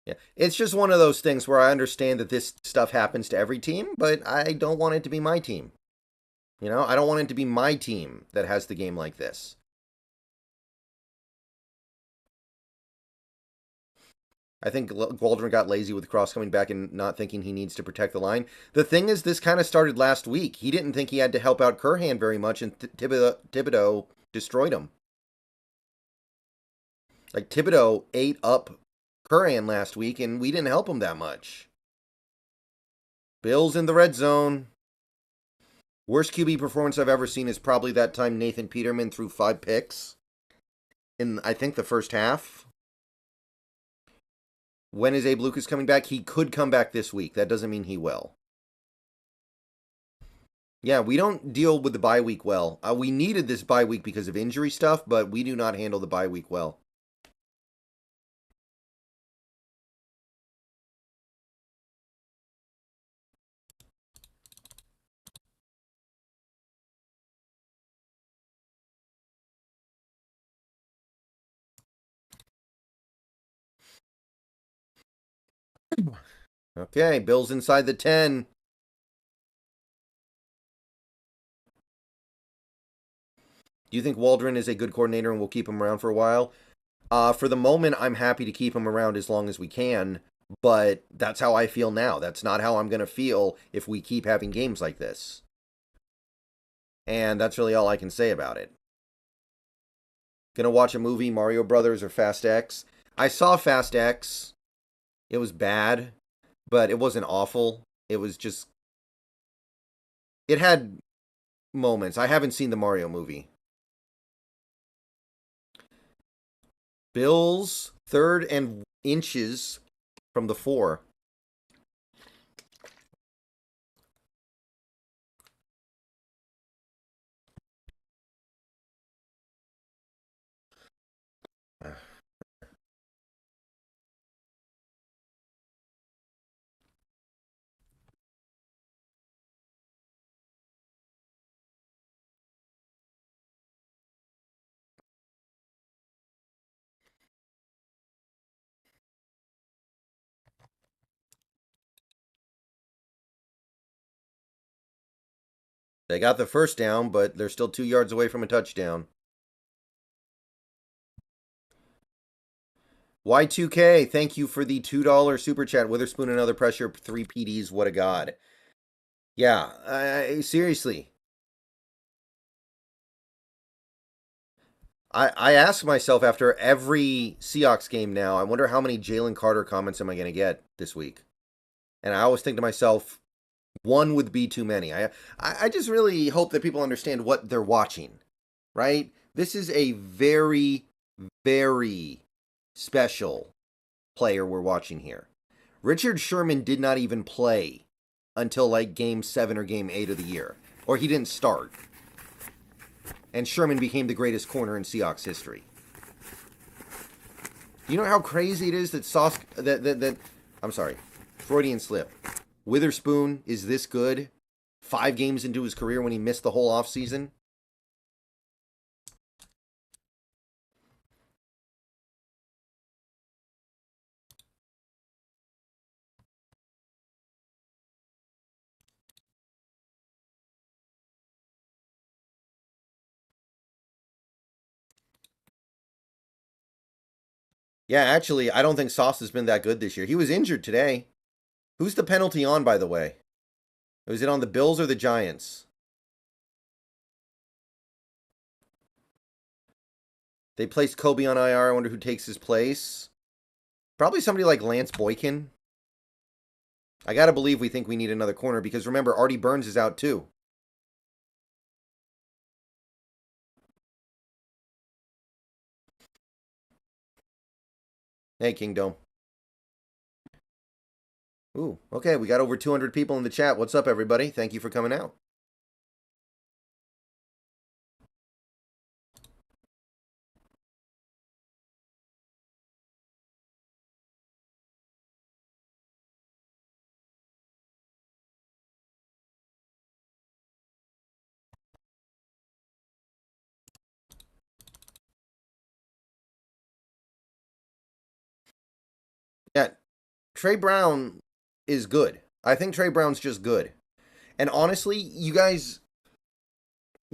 Yeah, it's just one of those things where I understand that this stuff happens to every team, but I don't want it to be my team. You know, I don't want it to be my team that has the game like this. I think Waldron got lazy with Cross coming back and not thinking he needs to protect the line. The thing is, this kind of started last week. He didn't think he had to help out Curhan very much, and Thibodeau destroyed him. Like, Thibodeau ate up Curhan last week, and we didn't help him that much. Bills in the red zone. Worst QB performance I've ever seen is probably that time Nathan Peterman threw 5 picks in, I think, the first half. When is Abe Lucas coming back? He could come back this week. That doesn't mean he will. Yeah, we don't deal with the bye week well. We needed this bye week because of injury stuff, but we do not handle the bye week well. Okay, Bills inside the 10. Do you think Waldron is a good coordinator and we'll keep him around for a while? For the moment, I'm happy to keep him around as long as we can, but that's how I feel now. That's not how I'm going to feel if we keep having games like this. And that's really all I can say about it. Gonna watch a movie, Mario Brothers or Fast X? I saw Fast X. It was bad, but it wasn't awful. It was just... It had moments. I haven't seen the Mario movie. Bills, 3rd and inches from the 4. They got the first down, but they're still 2 yards away from a touchdown. Y2K, thank you for the $2 super chat. Witherspoon, another pressure, 3 PDs. What a god. Yeah, seriously. I ask myself after every Seahawks game now, I wonder how many Jalen Carter comments am I going to get this week? And I always think to myself, One would be too many. I just really hope that people understand what they're watching, right? This is a very, very special player we're watching here. Richard Sherman did not even play until like game 7 or game 8 of the year. Or he didn't start. And Sherman became the greatest corner in Seahawks history. You know how crazy it is that I'm sorry, Freudian slip. Witherspoon is this good 5 games into his career when he missed the whole offseason? Yeah, actually, I don't think Sauce has been that good this year. He was injured today. Who's the penalty on, by the way? Was it on the Bills or the Giants? They placed Kobe on IR. I wonder who takes his place. Probably somebody like Lance Boykin. I gotta believe we think we need another corner because remember, Artie Burns is out too. Hey, Kingdom. Ooh, okay, we got over 200 people in the chat. What's up, everybody? Thank you for coming out. Yeah, Trey Brown is good. I think Trey Brown's just good. And honestly, you guys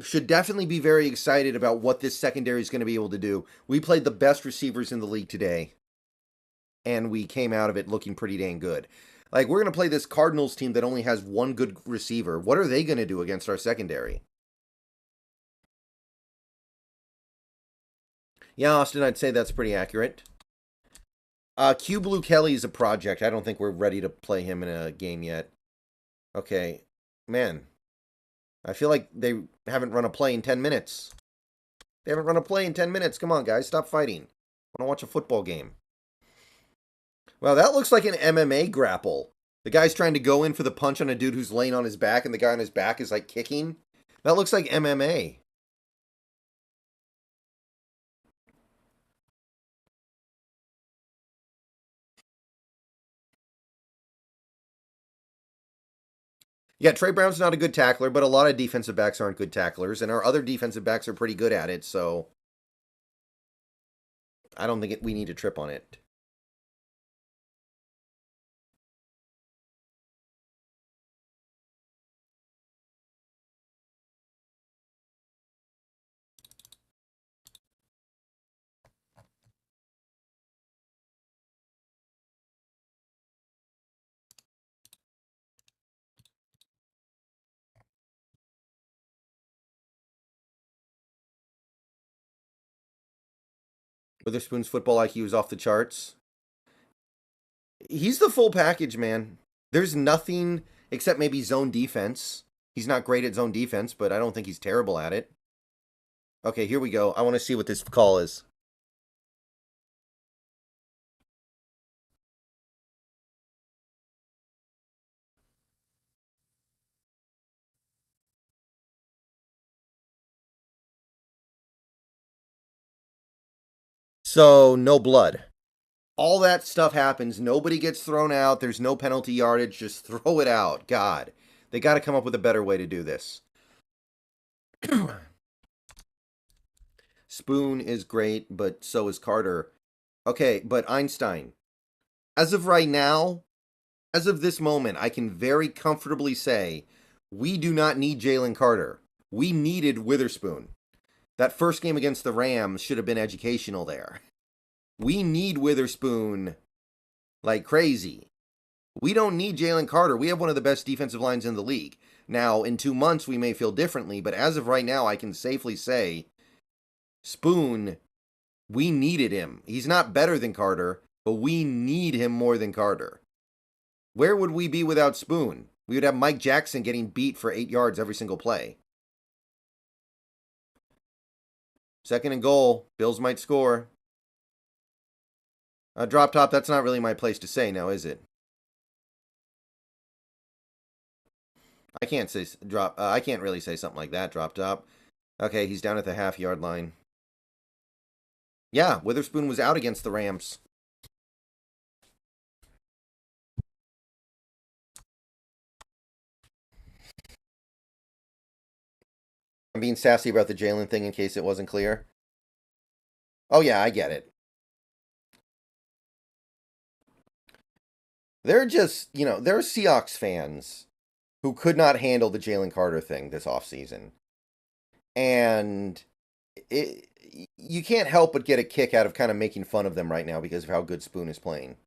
should definitely be very excited about what this secondary is going to be able to do. We played the best receivers in the league today, and we came out of it looking pretty dang good. Like, we're going to play this Cardinals team that only has one good receiver. What are they going to do against our secondary? Yeah, Austin, I'd say that's pretty accurate. Q Blue Kelly is a project. I don't think we're ready to play him in a game yet. Okay. Man, I feel like they haven't run a play in 10 minutes. They haven't run a play in 10 minutes. Come on, guys. Stop fighting. I want to watch a football game. Well, that looks like an MMA grapple. The guy's trying to go in for the punch on a dude who's laying on his back, and the guy on his back is, like, kicking. That looks like MMA. Yeah, Trey Brown's not a good tackler, but a lot of defensive backs aren't good tacklers, and our other defensive backs are pretty good at it, so I don't think we need to trip on it. Witherspoon's football IQ is off the charts. He's the full package, man. There's nothing except maybe zone defense. He's not great at zone defense, but I don't think he's terrible at it. Okay, here we go. I want to see what this call is. So, no blood. All that stuff happens. Nobody gets thrown out. There's no penalty yardage. Just throw it out. God. They got to come up with a better way to do this. Spoon is great, but so is Carter. Okay, but Einstein. As of right now, as of this moment, I can very comfortably say we do not need Jalen Carter. We needed Witherspoon. That first game against the Rams should have been educational there. We need Witherspoon like crazy. We don't need Jalen Carter. We have one of the best defensive lines in the league. Now, in 2 months, we may feel differently, but as of right now, I can safely say Spoon, we needed him. He's not better than Carter, but we need him more than Carter. Where would we be without Spoon? We would have Mike Jackson getting beat for 8 yards every single play. Second and goal. Bills might score. Drop top, that's not really my place to say now, is it? I can't say drop. I can't really say something like that. Drop top. Okay, he's down at the half-yard line. Yeah, Witherspoon was out against the Rams. I'm being sassy about the Jalen thing in case it wasn't clear. Oh yeah, I get it. They're just, there are Seahawks fans who could not handle the Jalen Carter thing this offseason. And you can't help but get a kick out of kind of making fun of them right now because of how good Spoon is playing.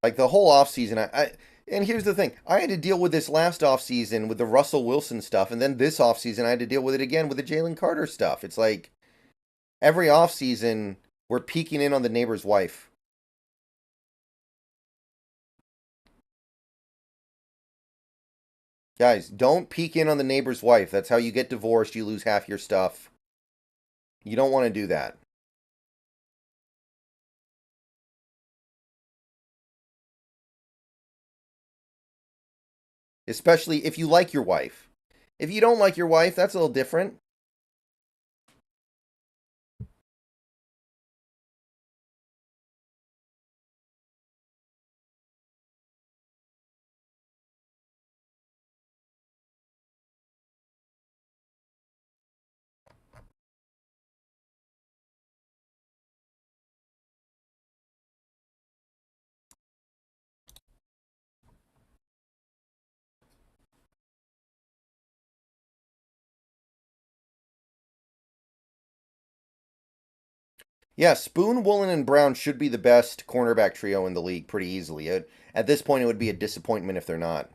Like the whole offseason, and here's the thing. I had to deal with this last offseason with the Russell Wilson stuff, and then this offseason I had to deal with it again with the Jalen Carter stuff. It's like every offseason we're peeking in on the neighbor's wife. Guys, don't peek in on the neighbor's wife. That's how you get divorced. You lose half your stuff. You don't want to do that. Especially if you like your wife. If you don't like your wife, that's a little different. Yeah, Spoon, Woolen, and Brown should be the best cornerback trio in the league pretty easily. At this point, it would be a disappointment if they're not.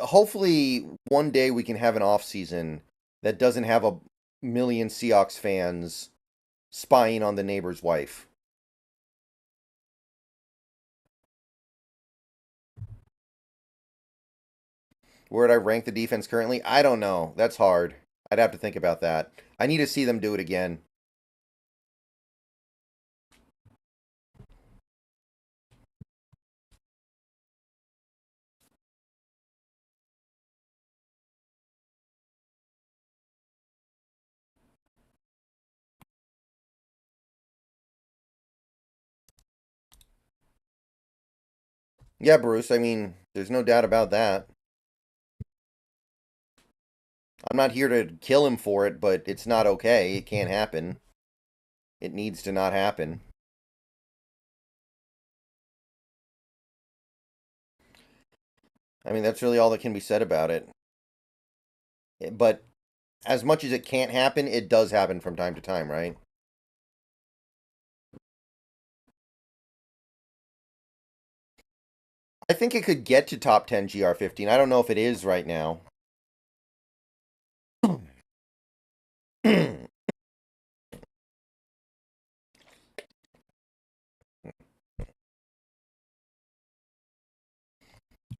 Hopefully, one day we can have an off season that doesn't have a million Seahawks fans spying on the neighbor's wife. Where would I rank the defense currently? I don't know. That's hard. I'd have to think about that. I need to see them do it again. Yeah, Bruce, I mean, there's no doubt about that. I'm not here to kill him for it, but it's not okay. It can't happen. It needs to not happen. I mean, that's really all that can be said about it. But as much as it can't happen, it does happen from time to time, right? I think it could get to top 10 GR15. I don't know if it is right now. I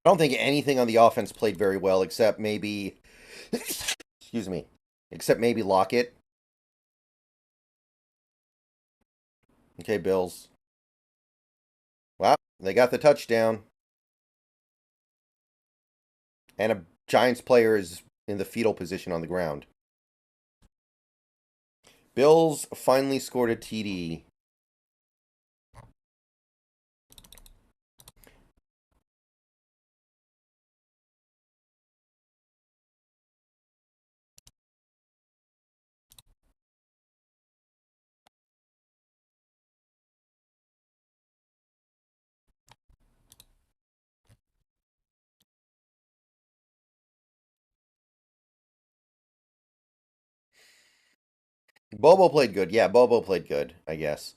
don't think anything on the offense played very well except maybe excuse me, except maybe Lockett. Okay, Bills. Wow, they got the touchdown. And a Giants player is in the fetal position on the ground. Bills finally scored a TD. Bobo played good. Yeah, Bobo played good, I guess.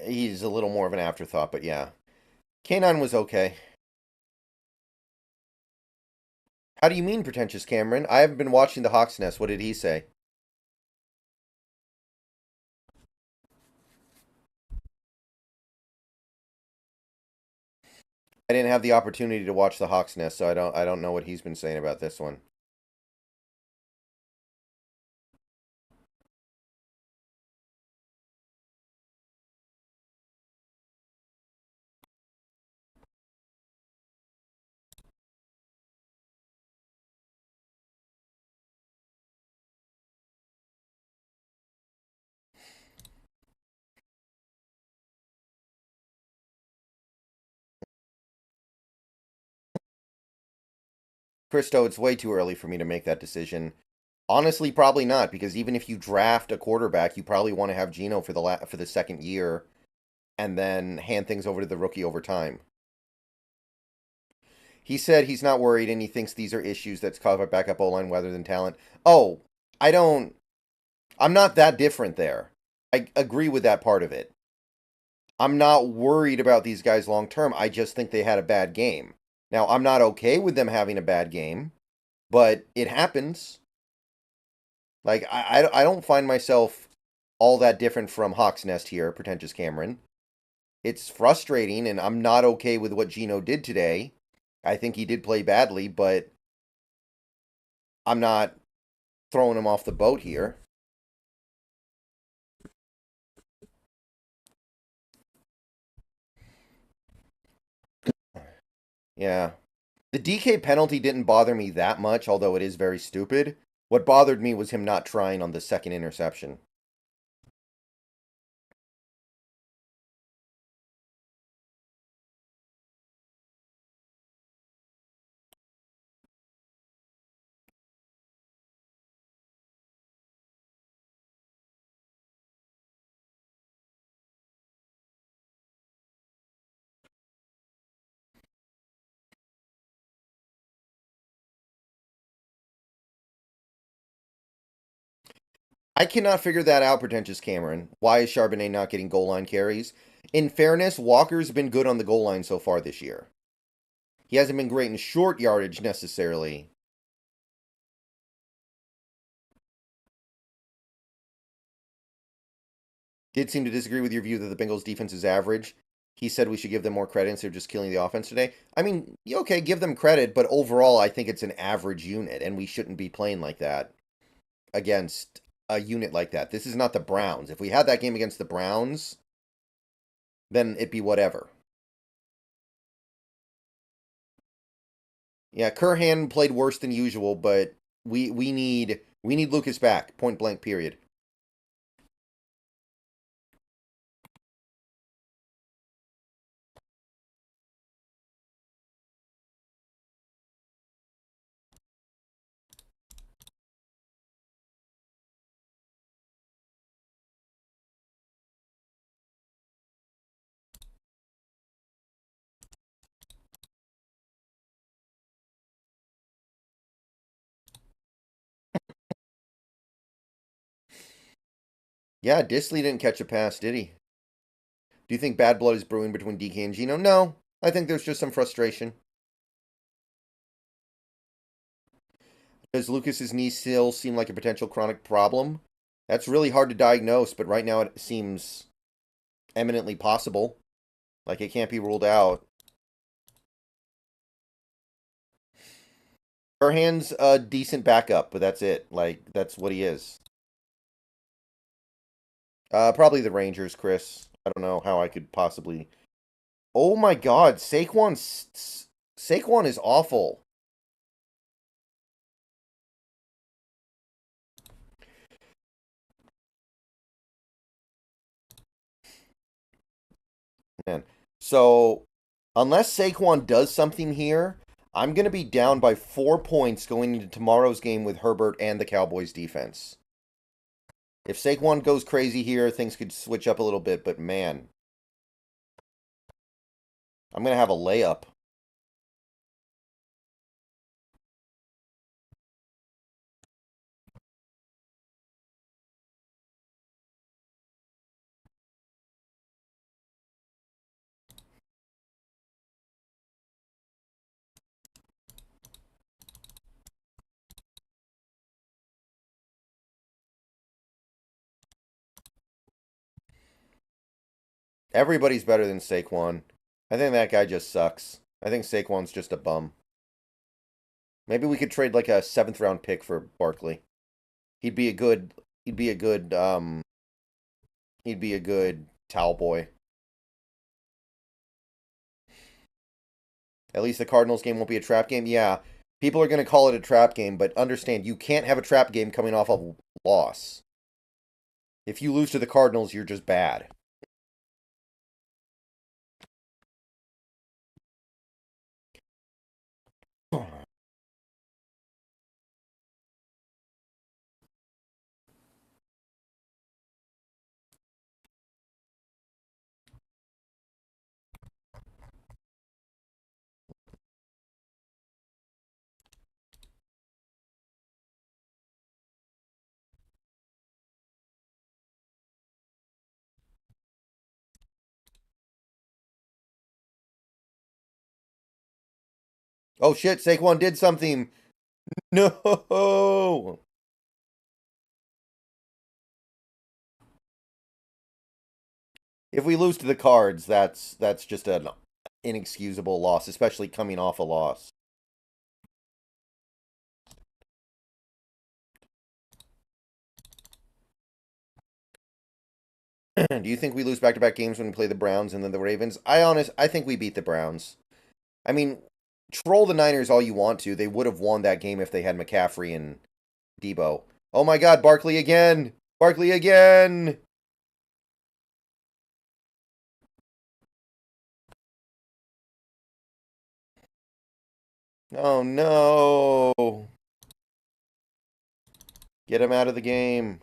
He's a little more of an afterthought, but yeah. K9 was okay. How do you mean pretentious, Cameron? I haven't been watching the Hawks Nest. What did he say? I didn't have the opportunity to watch the Hawks Nest, so I don't know what he's been saying about this one. Christo, it's way too early for me to make that decision. Honestly, probably not, because even if you draft a quarterback, you probably want to have Geno for the second year, and then hand things over to the rookie over time. He said he's not worried, and he thinks these are issues that's caused by backup O line rather than talent. Oh, I don't. I'm not that different there. I agree with that part of it. I'm not worried about these guys long term. I just think they had a bad game. Now, I'm not okay with them having a bad game, but it happens. Like, I don't find myself all that different from Hawk's Nest here, pretentious Cameron. It's frustrating, and I'm not okay with what Geno did today. I think he did play badly, but I'm not throwing him off the boat here. Yeah. The DK penalty didn't bother me that much, although it is very stupid. What bothered me was him not trying on the second interception. I cannot figure that out, pretentious Cameron. Why is Charbonnet not getting goal line carries? In fairness, Walker's been good on the goal line so far this year. He hasn't been great in short yardage necessarily. Did seem to disagree with your view that the Bengals defense is average. He said we should give them more credit instead of just killing the offense today. I mean, okay, give them credit, but overall, I think it's an average unit, and we shouldn't be playing like that against a unit like that. This is not the Browns. If we had that game against the Browns, then it'd be whatever. Yeah, Curhan played worse than usual, but we need Lucas back. Point blank. Period. Yeah, Disley didn't catch a pass, did he? Do you think bad blood is brewing between DK and Geno? No, I think there's just some frustration. Does Lucas's knee still seem like a potential chronic problem? That's really hard to diagnose, but right now it seems eminently possible. Like it can't be ruled out. Burhan's a decent backup, but that's it. Like that's what he is. Probably the Rangers, Chris. I don't know how I could possibly. Oh my God, Saquon is awful. Man. So, unless Saquon does something here, I'm going to be down by 4 points going into tomorrow's game with Herbert and the Cowboys defense. If Saquon goes crazy here, things could switch up a little bit, but man, I'm going to have a layup. Everybody's better than Saquon. I think that guy just sucks. I think Saquon's just a bum. Maybe we could trade like a 7th round pick for Barkley. He'd be a good he'd be a good he'd be a good towel boy. At least the Cardinals game won't be a trap game. Yeah, people are going to call it a trap game, but understand you can't have a trap game coming off a loss. If you lose to the Cardinals, you're just bad. Oh shit, Saquon did something. No. If we lose to the Cards, that's just an inexcusable loss, especially coming off a loss. Do you think we lose back-to-back games when we play the Browns and then the Ravens? I think we beat the Browns. I mean, troll the Niners all you want to. They would have won that game if they had McCaffrey and Debo. Oh my god, Barkley again! Barkley again! Oh no! Get him out of the game.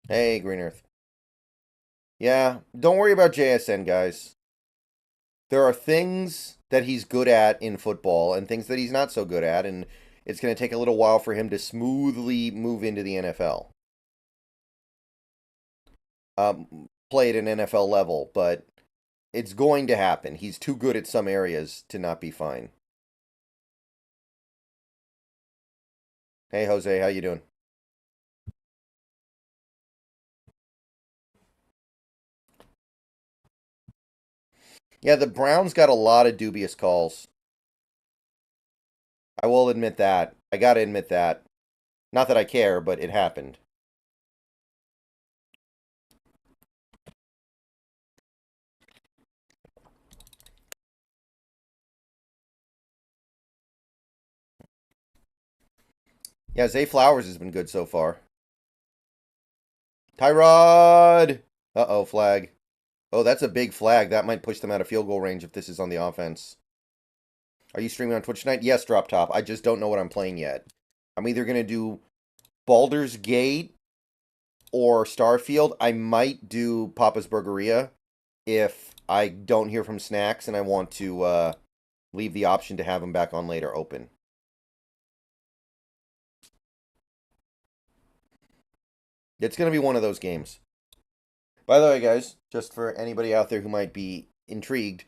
Hey, Green Earth. Yeah, don't worry about JSN, guys. There are things that he's good at in football and things that he's not so good at, and it's going to take a little while for him to smoothly move into the NFL. Play at an NFL level, but it's going to happen. He's too good at some areas to not be fine. Hey, Jose, how you doing? Yeah, the Browns got a lot of dubious calls. I will admit that. I gotta admit that. Not that I care, but it happened. Yeah, Zay Flowers has been good so far. Tyrod! Uh-oh, flag. Oh, that's a big flag. That might push them out of field goal range if this is on the offense. Are you streaming on Twitch tonight? Yes, Drop Top. I just don't know what I'm playing yet. I'm either going to do Baldur's Gate or Starfield. I might do Papa's Burgeria if I don't hear from Snacks and I want to leave the option to have him back on later open. It's going to be one of those games. By the way, guys, just for anybody out there who might be intrigued,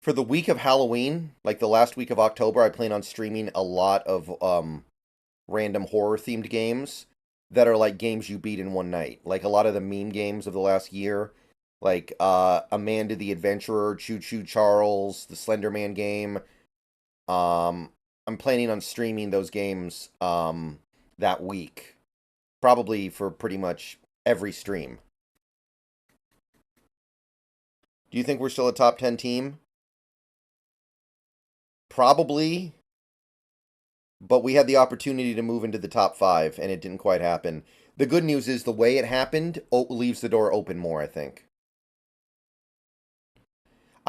for the week of Halloween, like the last week of October, I plan on streaming a lot of random horror-themed games that are like games you beat in one night. Like a lot of the meme games of the last year, like Amanda the Adventurer, Choo Choo Charles, the Slender Man game. I'm planning on streaming those games that week. Probably for pretty much every stream. Do you think we're still a top 10 team? Probably. But we had the opportunity to move into the top 5, and it didn't quite happen. The good news is the way it happened leaves the door open more, I think.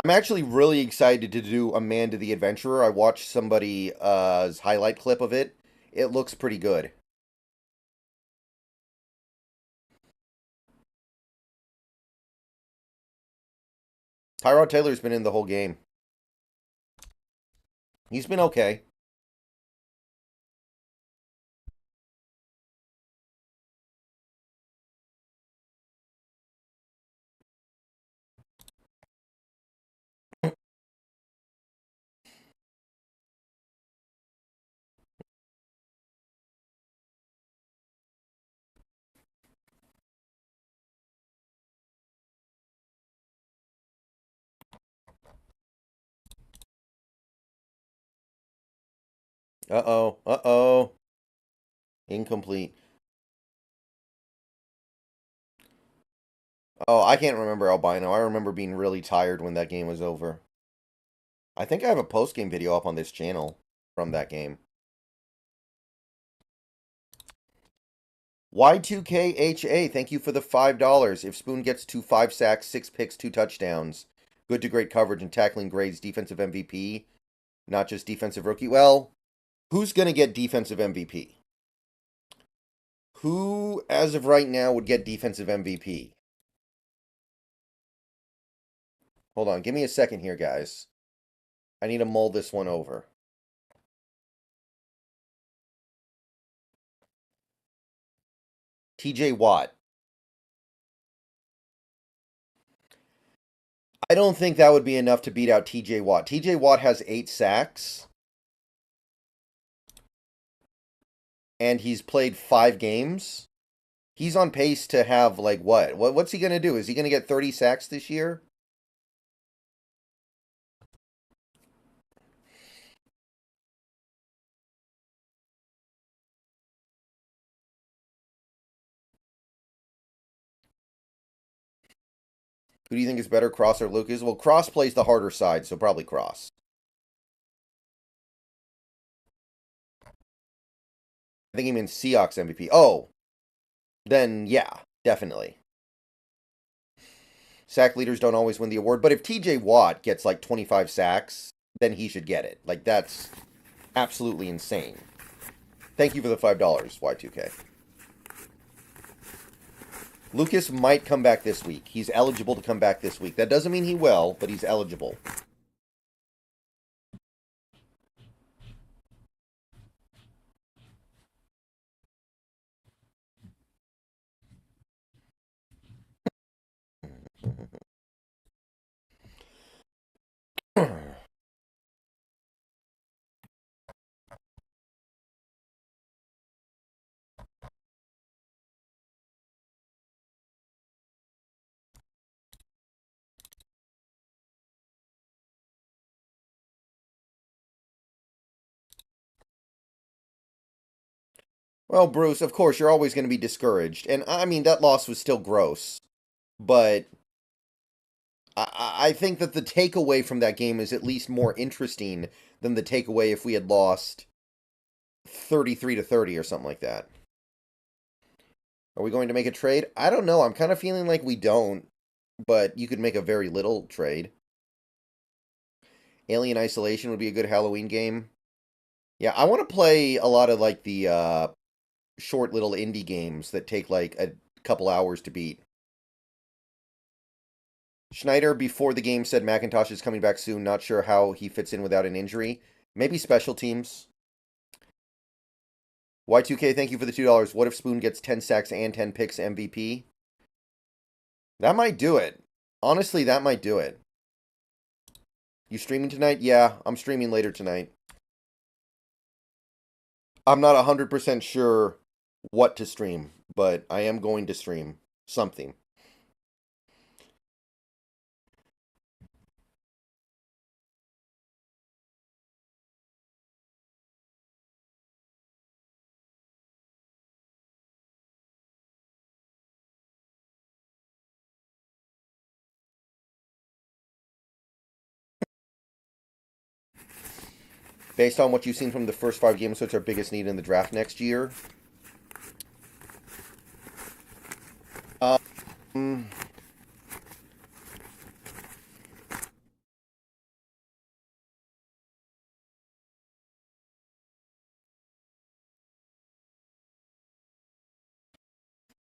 I'm actually really excited to do Amanda the Adventurer. I watched somebody's highlight clip of it. it looks pretty good. Tyrod Taylor's been in the whole game. He's been okay. Uh-oh. Uh-oh. Incomplete. Oh, I can't remember albino. I remember being really tired when that game was over. I think I have a post-game video up on this channel from that game. Y2KHA, thank you for the $5. If Spoon gets to 5 sacks, 6 picks, 2 touchdowns, good to great coverage and tackling grades, defensive MVP, not just defensive rookie. Well, who's going to get defensive MVP? Who, as of right now, would get defensive MVP? Hold on, give me a second here, guys. I need to mull this one over. TJ Watt. I don't think that would be enough to beat out TJ Watt. TJ Watt has 8 sacks. And he's played 5 games. He's on pace to have, like, what? What's he going to do? Is he going to get 30 sacks this year? Who do you think is better, Cross or Lucas? Well, Cross plays the harder side, so probably Cross. I think he means Seahawks MVP. Oh, then yeah, definitely. Sack leaders don't always win the award, but if TJ Watt gets like 25 sacks, then he should get it. Like, that's absolutely insane. Thank you for the $5, Y2K. Lucas might come back this week. He's eligible to come back this week. That doesn't mean he will, but he's eligible. Well, Bruce, of course, you're always going to be discouraged. And, I mean, that loss was still gross. But I think that the takeaway from that game is at least more interesting than the takeaway if we had lost 33-30 or something like that. Are we going to make a trade? I don't know. I'm kind of feeling like we don't. But you could make a very little trade. Alien Isolation would be a good Halloween game. Yeah, I want to play a lot of, like, the short little indie games that take, like, a couple hours to beat. Schneider, before the game, said McIntosh is coming back soon. Not sure how he fits in without an injury. Maybe special teams. Y2K, thank you for the $2. What if Spoon gets 10 sacks and 10 picks MVP? That might do it. Honestly, that might do it. You streaming tonight? Yeah, I'm streaming later tonight. I'm not 100% sure what to stream, but I am going to stream something. Based on what you've seen from the first 5 games, what's our biggest need in the draft next year? Um,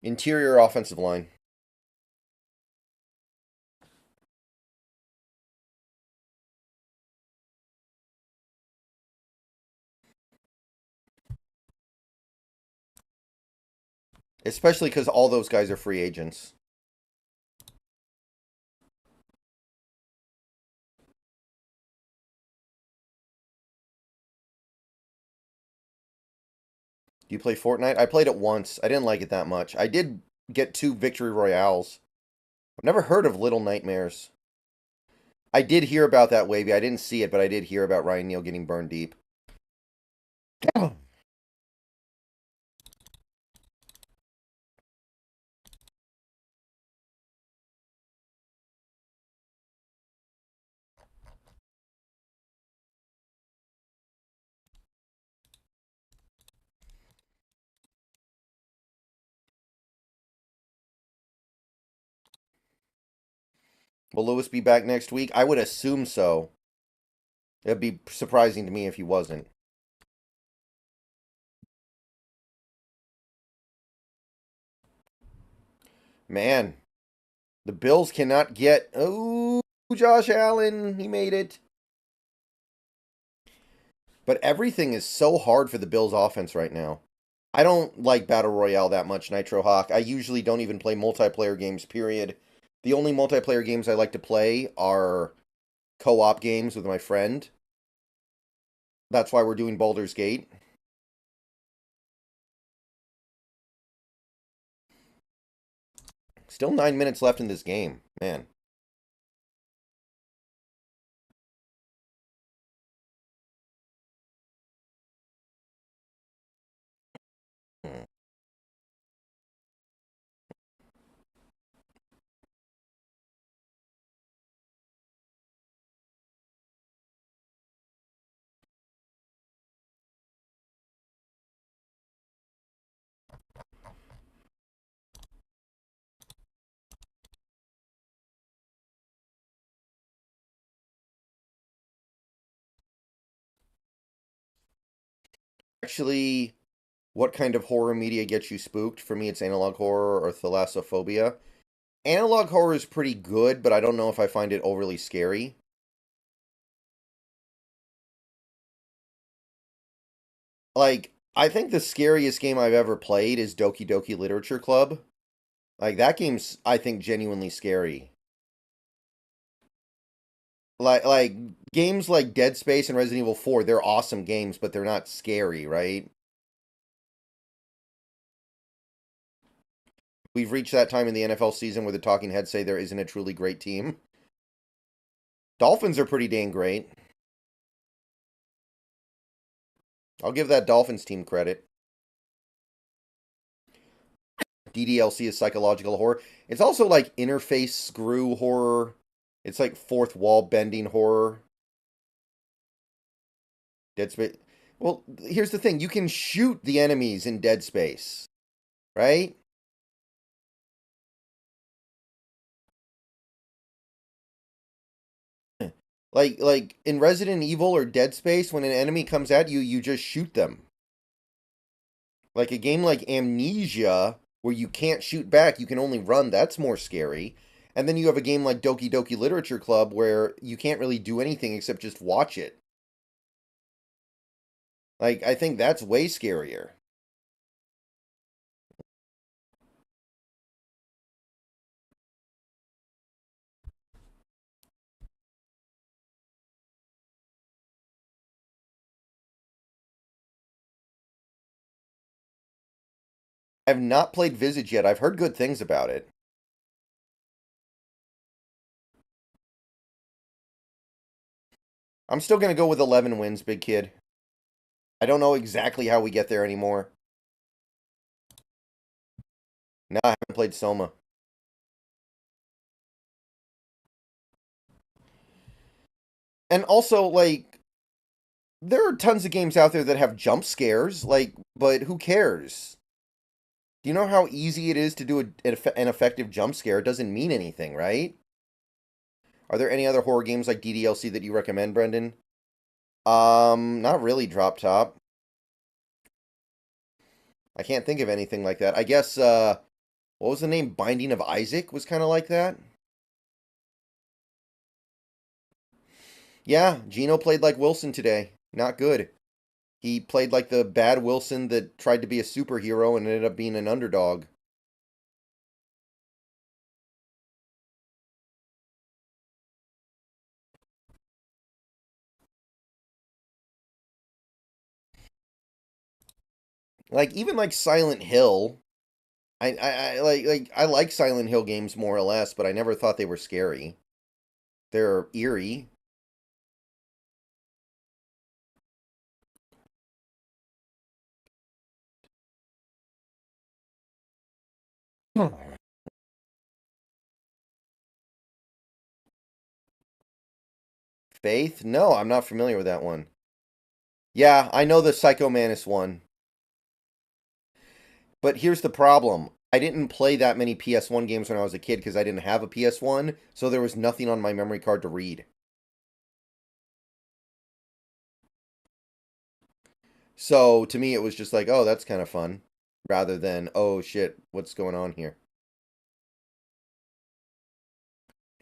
Interior offensive line. Especially because all those guys are free agents. Do you play Fortnite? I played it once. I didn't like it that much. I did get 2 victory royales. I've never heard of Little Nightmares. I did hear about that, Wavy. I didn't see it, but I did hear about Ryan Neal getting burned deep. Will Lewis be back next week? I would assume so. It'd be surprising to me if he wasn't. Man, the Bills cannot get... Oh, Josh Allen. He made it. But everything is so hard for the Bills offense right now. I don't like Battle Royale that much, Nitro Hawk. I usually don't even play multiplayer games, period. The only multiplayer games I like to play are co-op games with my friend. That's why we're doing Baldur's Gate. Still 9 minutes left in this game. Man. Actually, what kind of horror media gets you spooked? For me, it's analog horror or thalassophobia. Analog horror is pretty good, but I don't know if I find it overly scary. Like, I think the scariest game I've ever played is Doki Doki Literature Club. Like, that game's, I think, genuinely scary. Like games like Dead Space and Resident Evil 4, they're awesome games, but they're not scary, right? We've reached that time in the NFL season where the talking heads say there isn't a truly great team. Dolphins are pretty dang great. I'll give that Dolphins team credit. DDLC is psychological horror. It's also like interface screw horror. It's like fourth wall bending horror. Dead Space. Well, here's the thing. You can shoot the enemies in Dead Space, right? Like in Resident Evil or Dead Space, when an enemy comes at you, you just shoot them. Like a game like Amnesia, where you can't shoot back, you can only run, that's more scary. And then you have a game like Doki Doki Literature Club, where you can't really do anything except just watch it. Like, I think that's way scarier. I've not played Visage yet. I've heard good things about it. I'm still going to go with 11 wins, big kid. I don't know exactly how we get there anymore. No, I haven't played Soma. And also, like, there are tons of games out there that have jump scares, like, but who cares? Do you know how easy it is to do an effective jump scare? It doesn't mean anything, right? Are there any other horror games like DDLC that you recommend, Brendan? Not really, Drop Top. I can't think of anything like that. I guess What was the name? Binding of Isaac was kind of like that. Yeah, Geno played like Wilson today. Not good. He played like the bad Wilson that tried to be a superhero and ended up being an underdog. Like even like Silent Hill. I like Silent Hill games more or less, but I never thought they were scary. They're eerie. Faith? No, I'm not familiar with that one. Yeah, I know the Psycho Mantis one. But here's the problem. I didn't play that many PS1 games when I was a kid because I didn't have a PS1, so there was nothing on my memory card to read. So to me, it was just like, oh, that's kind of fun, rather than, oh shit, what's going on here?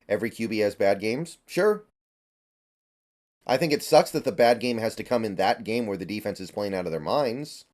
Every QB has bad games? Sure. I think it sucks that the bad game has to come in that game where the defense is playing out of their minds.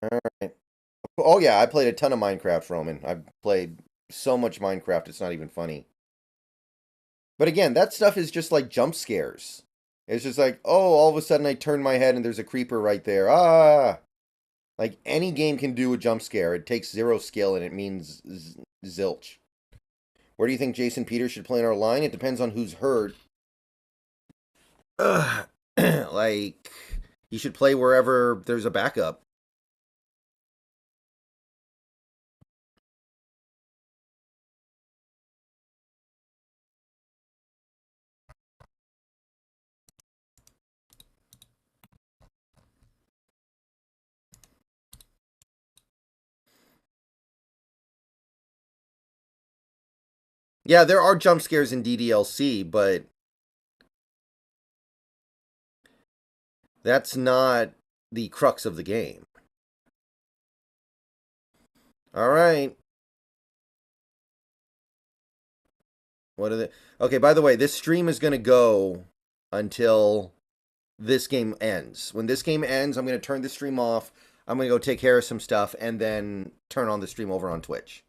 All right. Oh yeah, I played a ton of Minecraft, Roman. I've played so much Minecraft, it's not even funny. But again, that stuff is just like jump scares. It's just like, oh, all of a sudden I turn my head and there's a creeper right there. Ah! Like any game can do a jump scare. It takes zero skill and it means zilch. Where do you think Jason Peters should play in our line? It depends on who's hurt. Ugh. Like, he should play wherever there's a backup. Yeah, there are jump scares in DDLC, but that's not the crux of the game. All right. What are they? Okay, by the way, this stream is going to go until this game ends. When this game ends, I'm going to turn the stream off. I'm going to go take care of some stuff and then turn on the stream over on Twitch.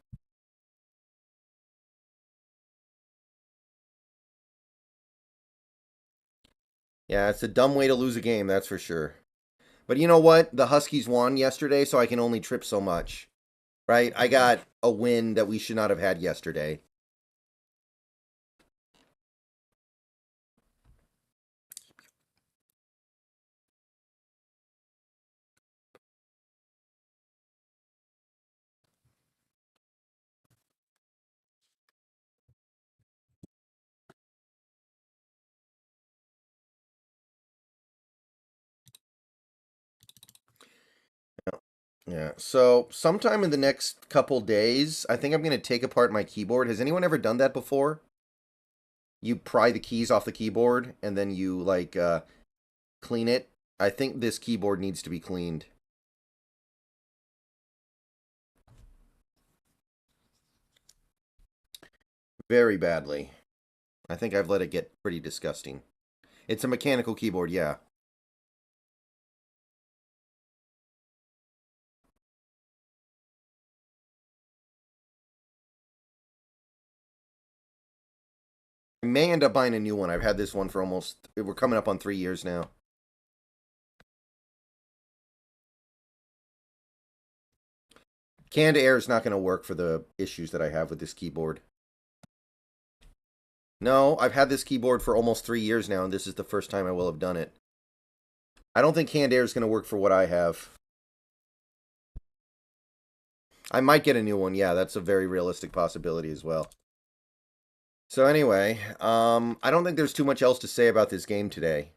Yeah, it's a dumb way to lose a game, that's for sure. But you know what? The Huskies won yesterday, so I can only trip so much. Right? I got a win that we should not have had yesterday. Yeah. So sometime in the next couple days, I think I'm going to take apart my keyboard. Has anyone ever done that before? You pry the keys off the keyboard and then you like clean it. I think this keyboard needs to be cleaned. Very badly. I think I've let it get pretty disgusting. It's a mechanical keyboard, yeah. I may end up buying a new one. I've had this one for almost, we're coming up on 3 years now. Canned air is not going to work for the issues that I have with this keyboard. No, I've had this keyboard for almost 3 years now, and this is the first time I will have done it. I don't think Hand Air is going to work for what I have. I might get a new one. Yeah, that's a very realistic possibility as well. So anyway, I don't think there's too much else to say about this game today.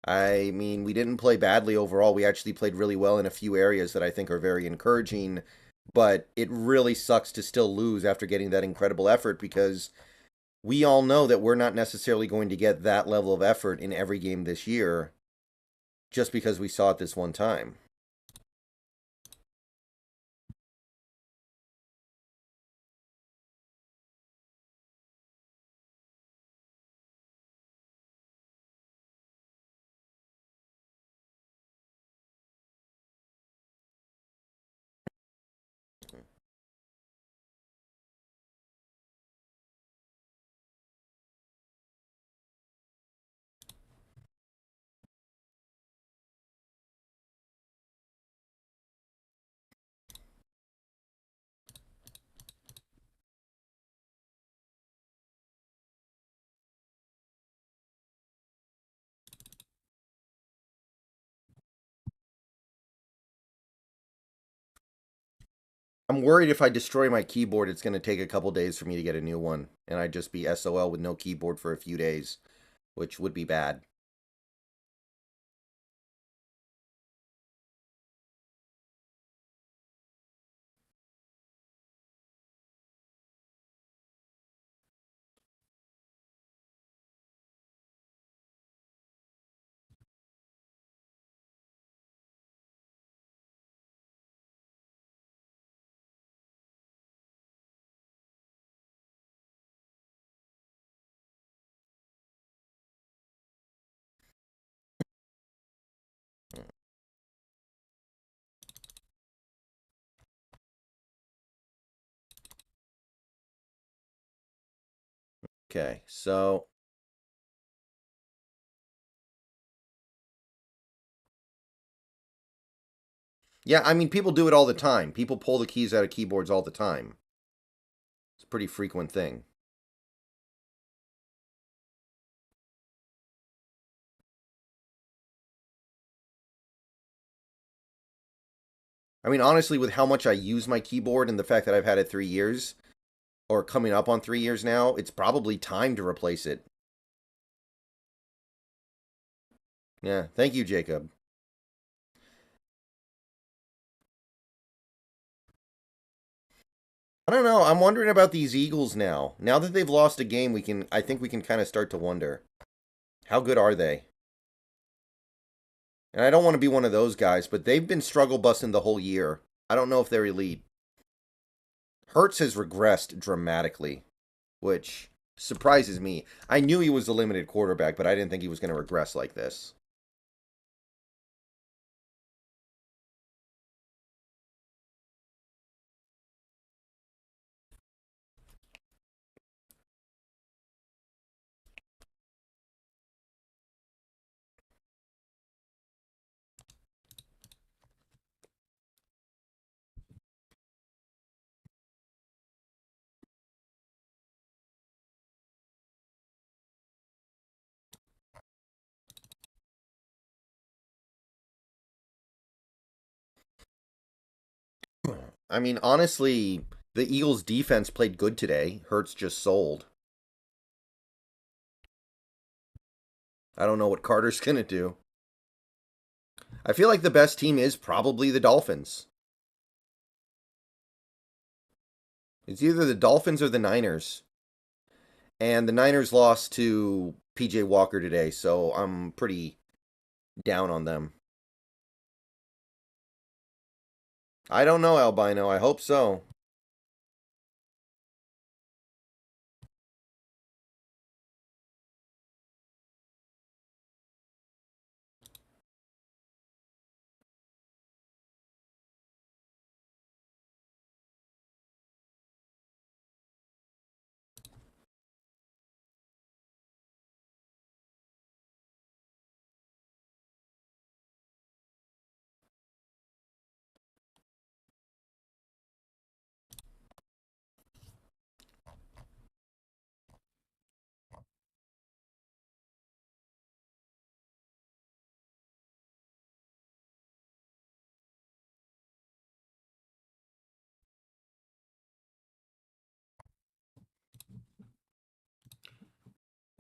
I mean, we didn't play badly overall. We actually played really well in a few areas that I think are very encouraging, but it really sucks to still lose after getting that incredible effort because we all know that we're not necessarily going to get that level of effort in every game this year just because we saw it this one time. I'm worried if I destroy my keyboard, it's going to take a couple days for me to get a new one, and I'd just be SOL with no keyboard for a few days, which would be bad. Okay, so yeah, I mean, people do it all the time. People pull the keys out of keyboards all the time. It's a pretty frequent thing. I mean, honestly, with how much I use my keyboard and the fact that I've had it 3 years, or coming up on 3 years now, it's probably time to replace it. Yeah, thank you, Jacob. I don't know. I'm wondering about these Eagles now. Now that they've lost a game, I think we can kind of start to wonder. How good are they? And I don't want to be one of those guys, but they've been struggle busting the whole year. I don't know if they're elite. Hurts has regressed dramatically, which surprises me. I knew he was a limited quarterback, but I didn't think he was going to regress like this. I mean, honestly, the Eagles' defense played good today. Hurts just sold. I don't know what Carter's going to do. I feel like the best team is probably the Dolphins. It's either the Dolphins or the Niners. And the Niners lost to PJ Walker today, so I'm pretty down on them. I don't know, Albino. I hope so.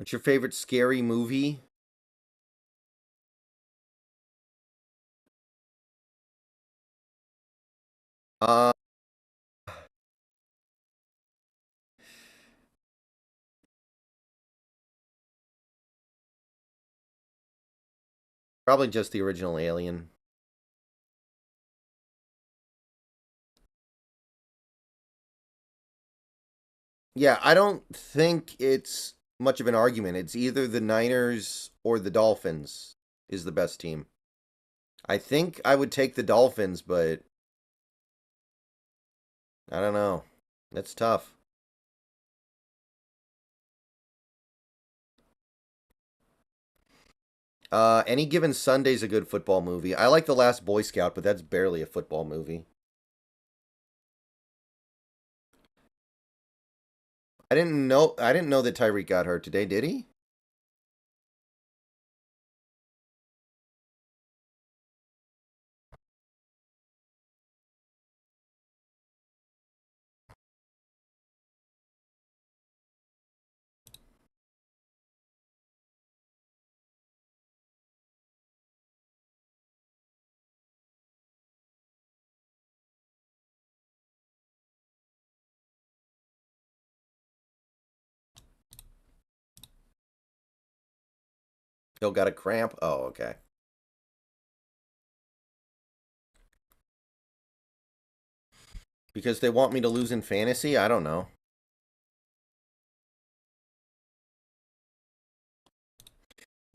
What's your favorite scary movie? Uh, Probably just the original Alien. Yeah, I don't think it's much of an argument. It's either the Niners or the Dolphins is the best team. I think I would take the Dolphins, but I don't know. That's tough. Any Given Sunday's a good football movie. I like The Last Boy Scout, but that's barely a football movie. I didn't know that Tyreek got hurt today, did he? Still got a cramp? Oh, okay. Because they want me to lose in fantasy? I don't know.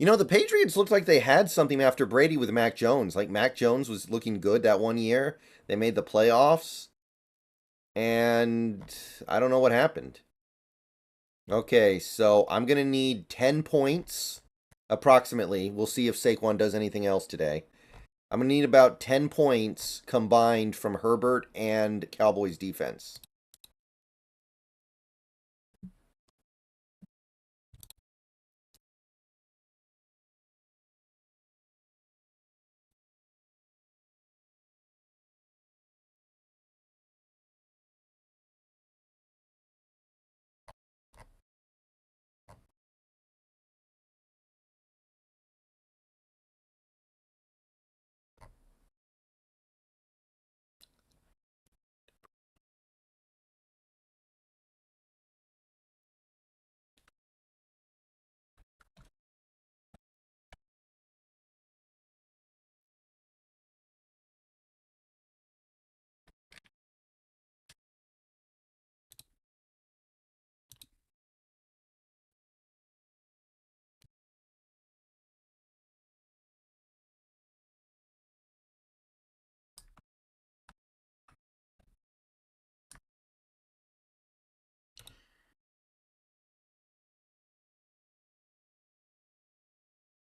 You know, the Patriots looked like they had something after Brady with Mac Jones. Like, Mac Jones was looking good that one year. They made the playoffs. And I don't know what happened. Okay, so I'm going to need 10 points approximately. We'll see if Saquon does anything else today. I'm going to need about 10 points combined from Herbert and Cowboys defense.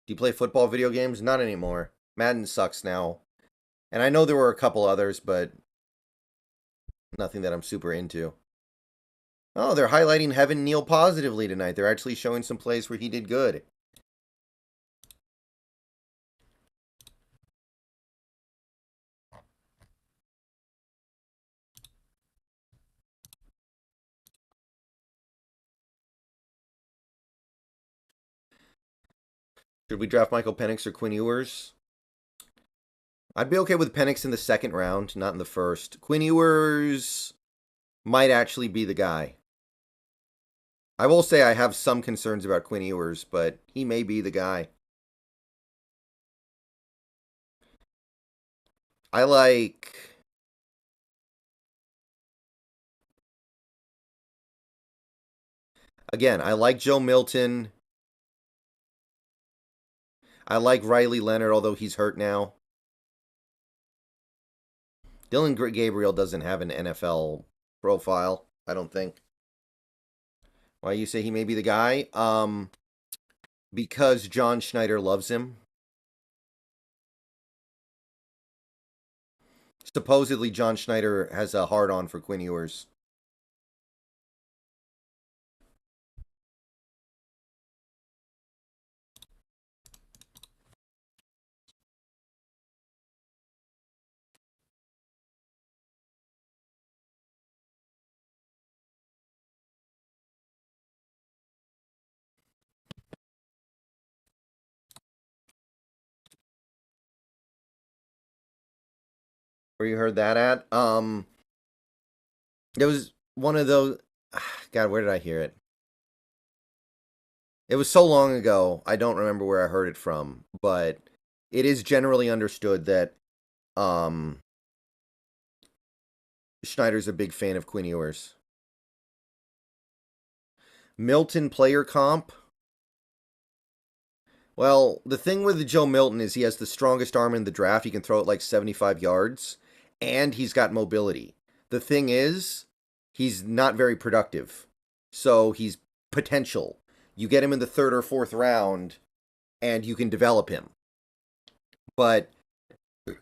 Do you play football video games? Not anymore. Madden sucks now. And I know there were a couple others, but nothing that I'm super into. Oh, they're highlighting Heaven Neal positively tonight. They're actually showing some plays where he did good. Should we draft Michael Penix or Quinn Ewers? I'd be okay with Penix in the second round, not in the first. Quinn Ewers might actually be the guy. I will say I have some concerns about Quinn Ewers, but he may be the guy. I like... Again, I like Joe Milton. I like Riley Leonard, although he's hurt now. Dylan Gabriel doesn't have an NFL profile, I don't think. Why you say he may be the guy? Because John Schneider loves him. Supposedly, John Schneider has a hard-on for Quinn Ewers. Where you heard that at? It was one of those. God, where did I hear it? It was so long ago, I don't remember where I heard it from, but it is generally understood that um, Schneider's a big fan of Quinn Ewers. Milton player comp. Well, the thing with Joe Milton is he has the strongest arm in the draft. He can throw it like 75 yards, and he's got mobility. The thing is, he's not very productive. So he's potential. You get him in the third or fourth round, and you can develop him. But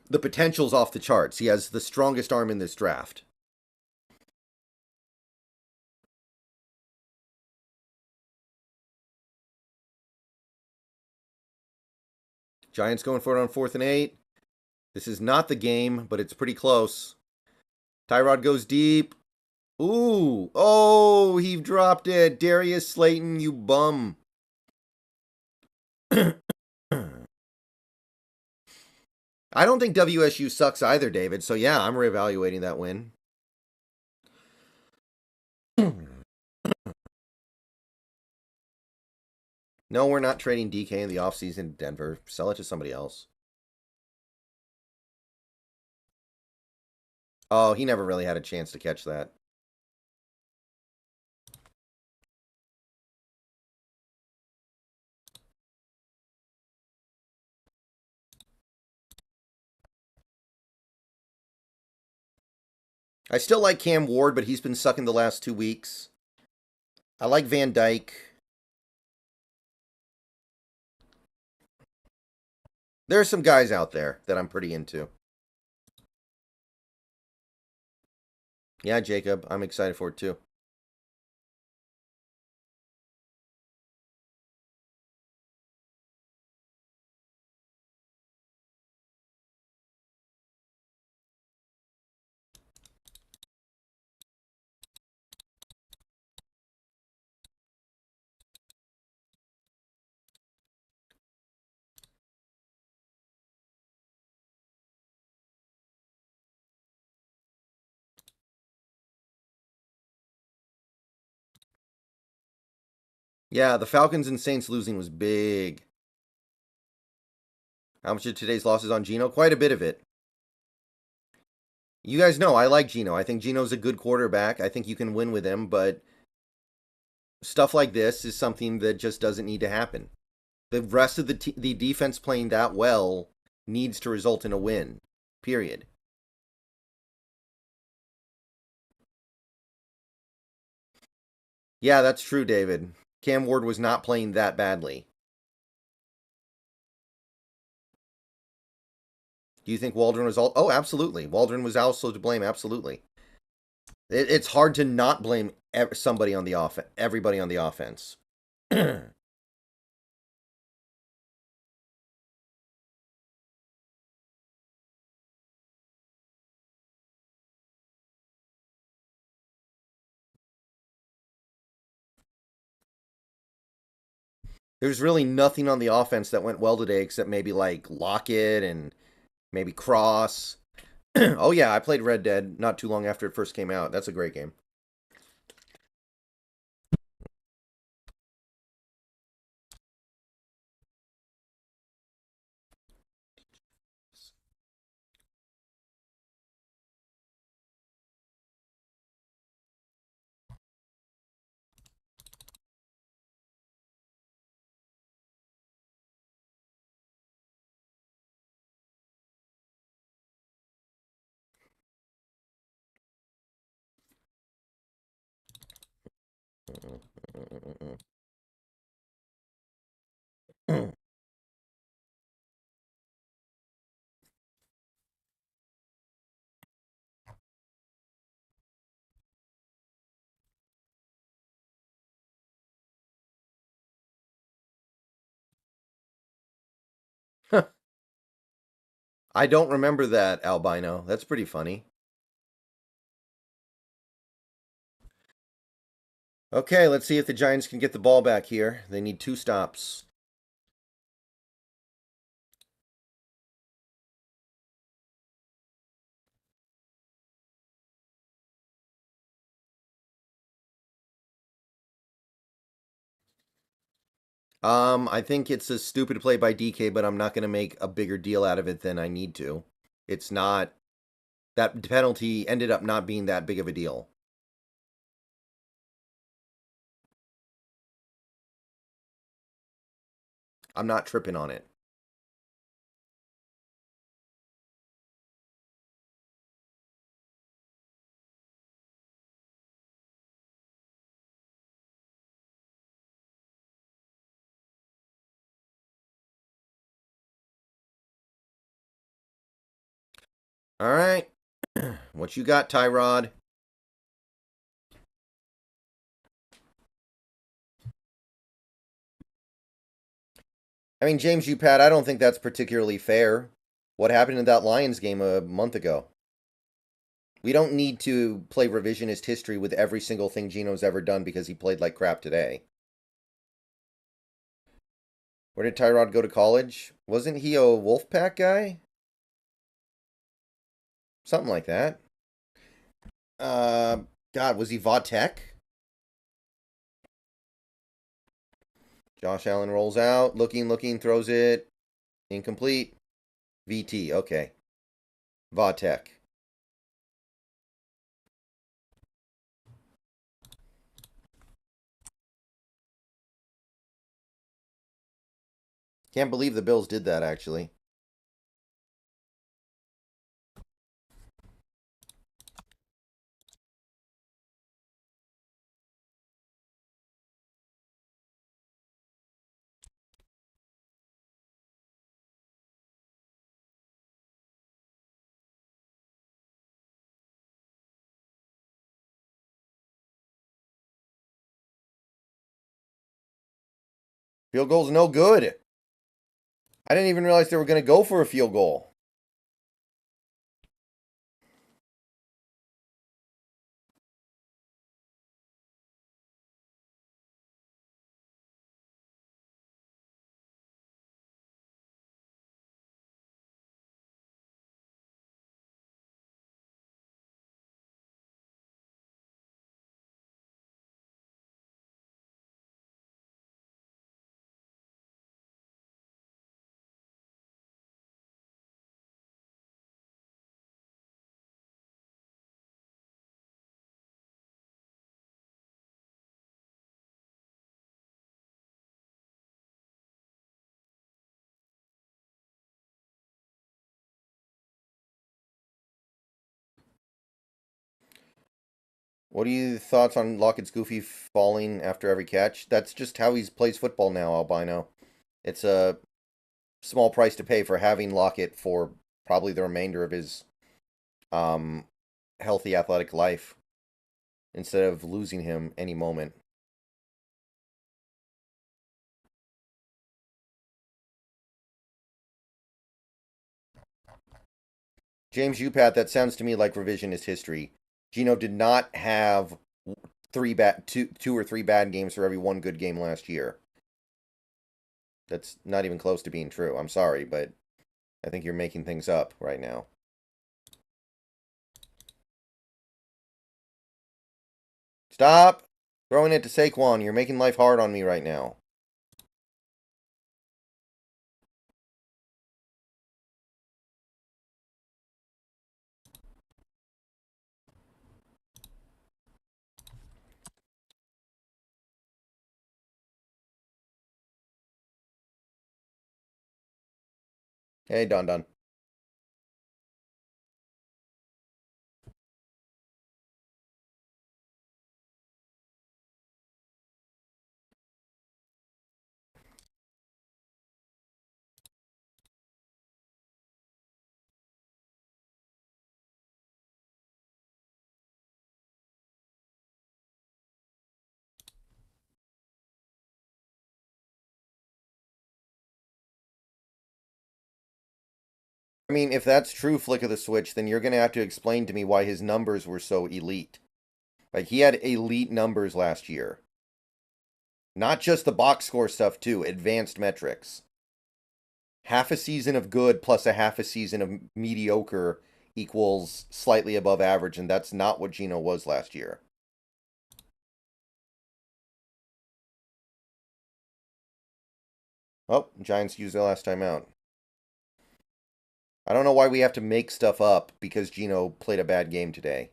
the potential's off the charts. He has the strongest arm in this draft. Giants going for it on 4th and 8. This is not the game, but it's pretty close. Tyrod goes deep. Ooh. Oh, he dropped it. Darius Slayton, you bum. I don't think WSU sucks either, David. So, yeah, I'm reevaluating that win. No, we're not trading DK in the offseason in Denver. Sell it to somebody else. Oh, he never really had a chance to catch that. I still like Cam Ward, but he's been sucking the last 2 weeks. I like Van Dyke. There are some guys out there that I'm pretty into. Yeah, Jacob, I'm excited for it too. Yeah, the Falcons and Saints losing was big. How much of today's losses on Geno? Quite a bit of it. You guys know I like Geno. I think Geno's a good quarterback. I think you can win with him, but stuff like this is something that just doesn't need to happen. The rest of the defense playing that well needs to result in a win. Period. Yeah, that's true, David. Cam Ward was not playing that badly. Do you think Waldron was all? Oh, absolutely. Waldron was also to blame. Absolutely. It's hard to not blame somebody on the offense. Everybody on the offense. There's really nothing on the offense that went well today except maybe like Lockett and maybe Cross. Oh yeah, I played Red Dead not too long after it first came out. That's a great game. I don't remember that, Albino. That's pretty funny. Okay, let's see if the Giants can get the ball back here. They need 2 stops. I think it's a stupid play by DK, but I'm not going to make a bigger deal out of it than I need to. It's not. That penalty ended up not being that big of a deal. I'm not tripping on it. All right. What you got, Tyrod? I mean, James Upat, I don't think that's particularly fair. What happened in that Lions game a month ago? We don't need to play revisionist history with every single thing Geno's ever done because he played like crap today. Where did Tyrod go to college? Wasn't he a Wolfpack guy? Something like that. Uh, God, was he VOD? Josh Allen rolls out, looking, throws it. Incomplete. VT, okay. VOD. Can't believe the Bills did that, actually. Field goal's no good. I didn't even realize they were going to go for a field goal. What are your thoughts on Lockett's goofy falling after every catch? That's just how he plays football now, Albino. It's a small price to pay for having Lockett for probably the remainder of his um, healthy athletic life instead of losing him any moment. James Upat, that sounds to me like revisionist history. Geno did not have two or three bad games for every one good game last year. That's not even close to being true. I'm sorry, but I think you're making things up right now. Stop throwing it to Saquon. You're making life hard on me right now. Hey, Don. I mean, if that's true, flick of the switch, then you're going to have to explain to me why his numbers were so elite. Like, he had elite numbers last year. Not just the box score stuff, too. Advanced metrics. Half a season of good plus a half a season of mediocre equals slightly above average, and that's not what Geno was last year. Oh, Giants used their last time out. I don't know why we have to make stuff up because Geno played a bad game today.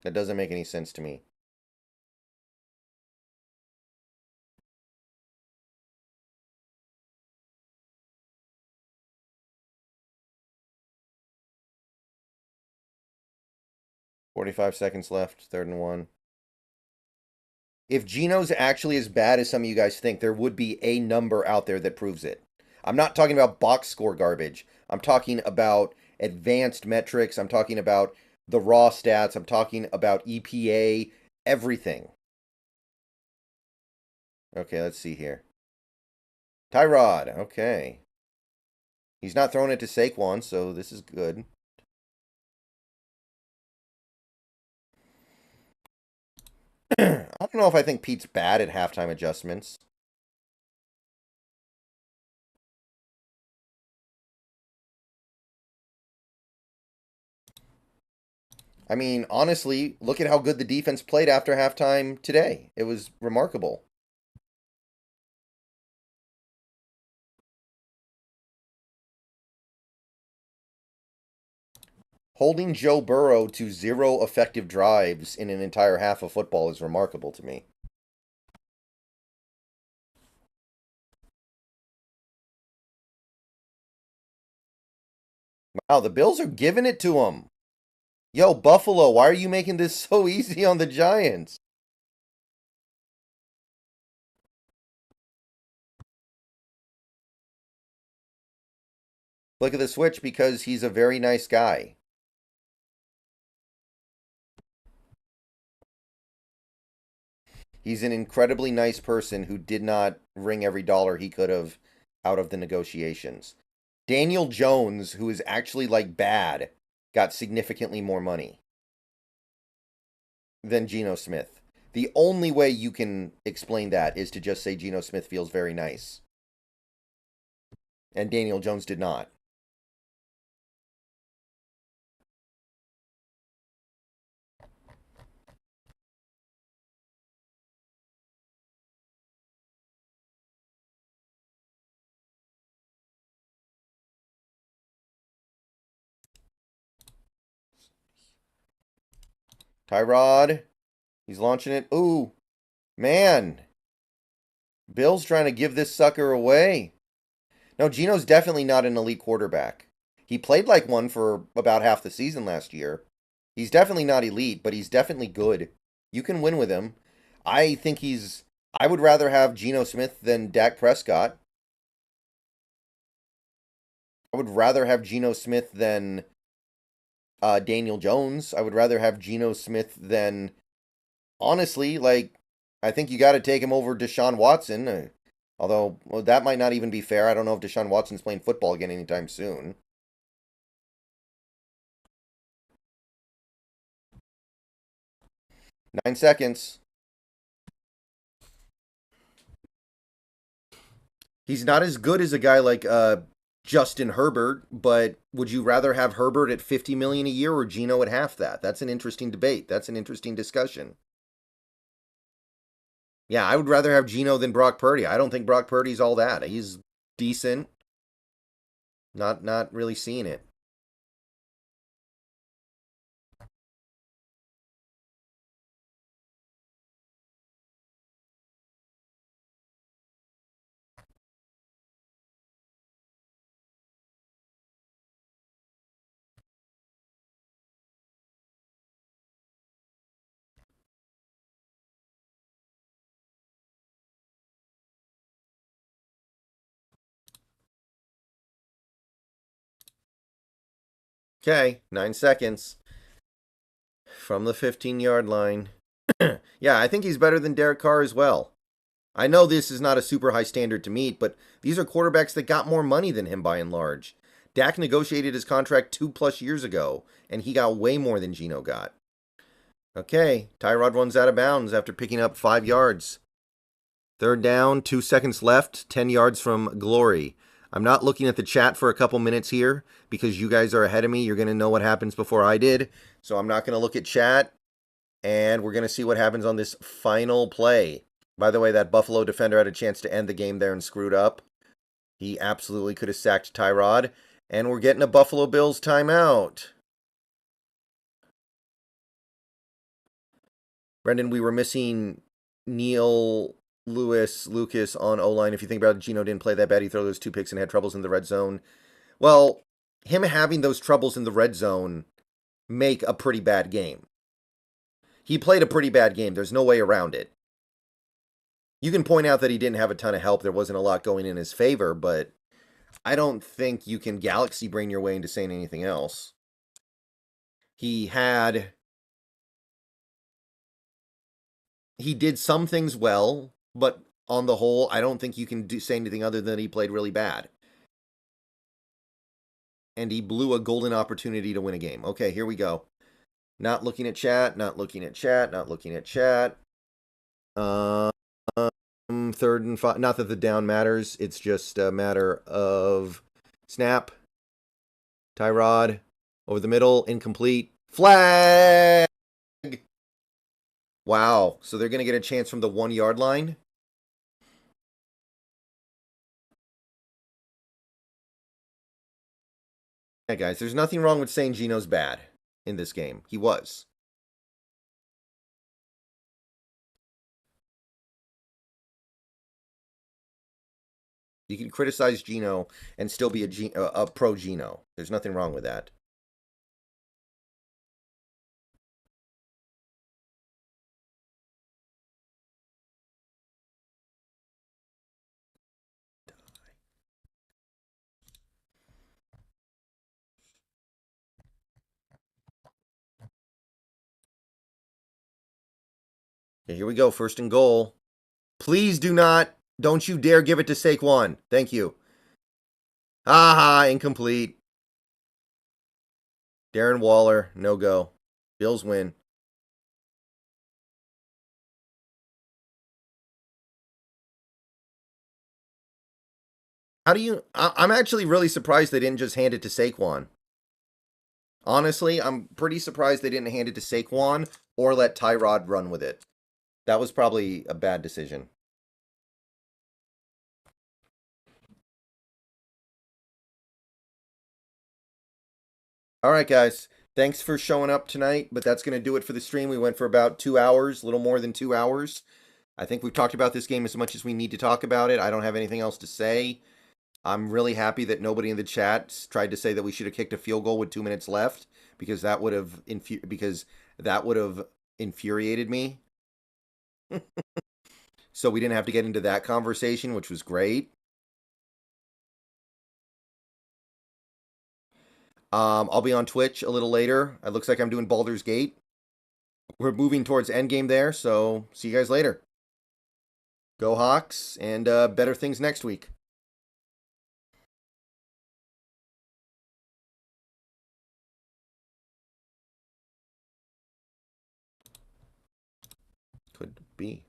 That doesn't make any sense to me. $45 left, 3rd and 1. If Geno's actually as bad as some of you guys think, there would be a number out there that proves it. I'm not talking about box score garbage. I'm talking about advanced metrics. I'm talking about the raw stats. I'm talking about EPA, everything. Okay, let's see here. Tyrod, okay. He's not throwing it to Saquon, so this is good. I don't know if I think Pete's bad at halftime adjustments. I mean, honestly, look at how good the defense played after halftime today. It was remarkable. Holding Joe Burrow to 0 effective drives in an entire half of football is remarkable to me. Wow, the Bills are giving it to him. Yo, Buffalo, why are you making this so easy on the Giants? Look at the switch because he's a very nice guy. He's an incredibly nice person who did not wring every dollar he could have out of the negotiations. Daniel Jones, who is actually like bad, got significantly more money than Geno Smith. The only way you can explain that is to just say Geno Smith feels very nice. And Daniel Jones did not. Tyrod, he's launching it. Ooh, man. Bill's trying to give this sucker away. No, Geno's definitely not an elite quarterback. He played like one for about half the season last year. He's definitely not elite, but he's definitely good. You can win with him. I think he's. I would rather have Geno Smith than Dak Prescott. I would rather have Geno Smith than Daniel Jones. I would rather have Geno Smith than. Honestly, like, I think you got to take him over Deshaun Watson. Although, well, that might not even be fair. I don't know if Deshaun Watson's playing football again anytime soon. Nine seconds. He's not as good as a guy like Justin Herbert, but would you rather have Herbert at $50 million a year or Geno at half that? That's an interesting debate. That's an interesting discussion. Yeah, I would rather have Geno than Brock Purdy. I don't think Brock Purdy's all that. He's decent. Not really seeing it. Okay, 9 seconds from the 15-yard line. Yeah, I think he's better than Derek Carr as well. I know this is not a super high standard to meet, but these are quarterbacks that got more money than him by and large. Dak negotiated his contract 2+ years ago, and he got way more than Geno got. Okay, Tyrod runs out of bounds after picking up 5 yards. 3rd down, 2 seconds left, 10 yards from glory. I'm not looking at the chat for a couple minutes here because you guys are ahead of me. You're going to know what happens before I did. So I'm not going to look at chat. And we're going to see what happens on this final play. By the way, that Buffalo defender had a chance to end the game there and screwed up. He absolutely could have sacked Tyrod. And we're getting a Buffalo Bills timeout. Brendan, we were missing Neil Lucas on O-line. If you think about it, Geno didn't play that bad. He threw those 2 picks and had troubles in the red zone. Well, him having those troubles in the red zone make a pretty bad game. He played a pretty bad game. There's no way around it. You can point out that he didn't have a ton of help. There wasn't a lot going in his favor, but I don't think you can galaxy brain your way into saying anything else. He did some things well, but on the whole, I don't think you can say anything other than he played really bad. And he blew a golden opportunity to win a game. Okay, here we go. Not looking at chat, not looking at chat, not looking at chat. 3rd and 5. Not that the down matters. It's just a matter of snap. Tyrod over the middle, incomplete. Flag! Wow. So they're going to get a chance from the 1-yard line. Yeah, guys, there's nothing wrong with saying Geno's bad in this game. He was. You can criticize Geno and still be a pro Geno. There's nothing wrong with that. Okay, here we go. 1st and goal. Please don't you dare give it to Saquon. Thank you. Aha, incomplete. Darren Waller, no go. Bills win. I'm actually really surprised they didn't just hand it to Saquon. Honestly, I'm pretty surprised they didn't hand it to Saquon or let Tyrod run with it. That was probably a bad decision. All right, guys. Thanks for showing up tonight, but that's going to do it for the stream. We went for about 2 hours, a little more than 2 hours. I think we've talked about this game as much as we need to talk about it. I don't have anything else to say. I'm really happy that nobody in the chat tried to say that we should have kicked a field goal with 2 minutes left because that would have infuriated me. So we didn't have to get into that conversation, which was great. I'll be on Twitch a little later. It looks like I'm doing Baldur's Gate. We're moving towards endgame there, so see you guys later. Go Hawks, and better things next week. Could be.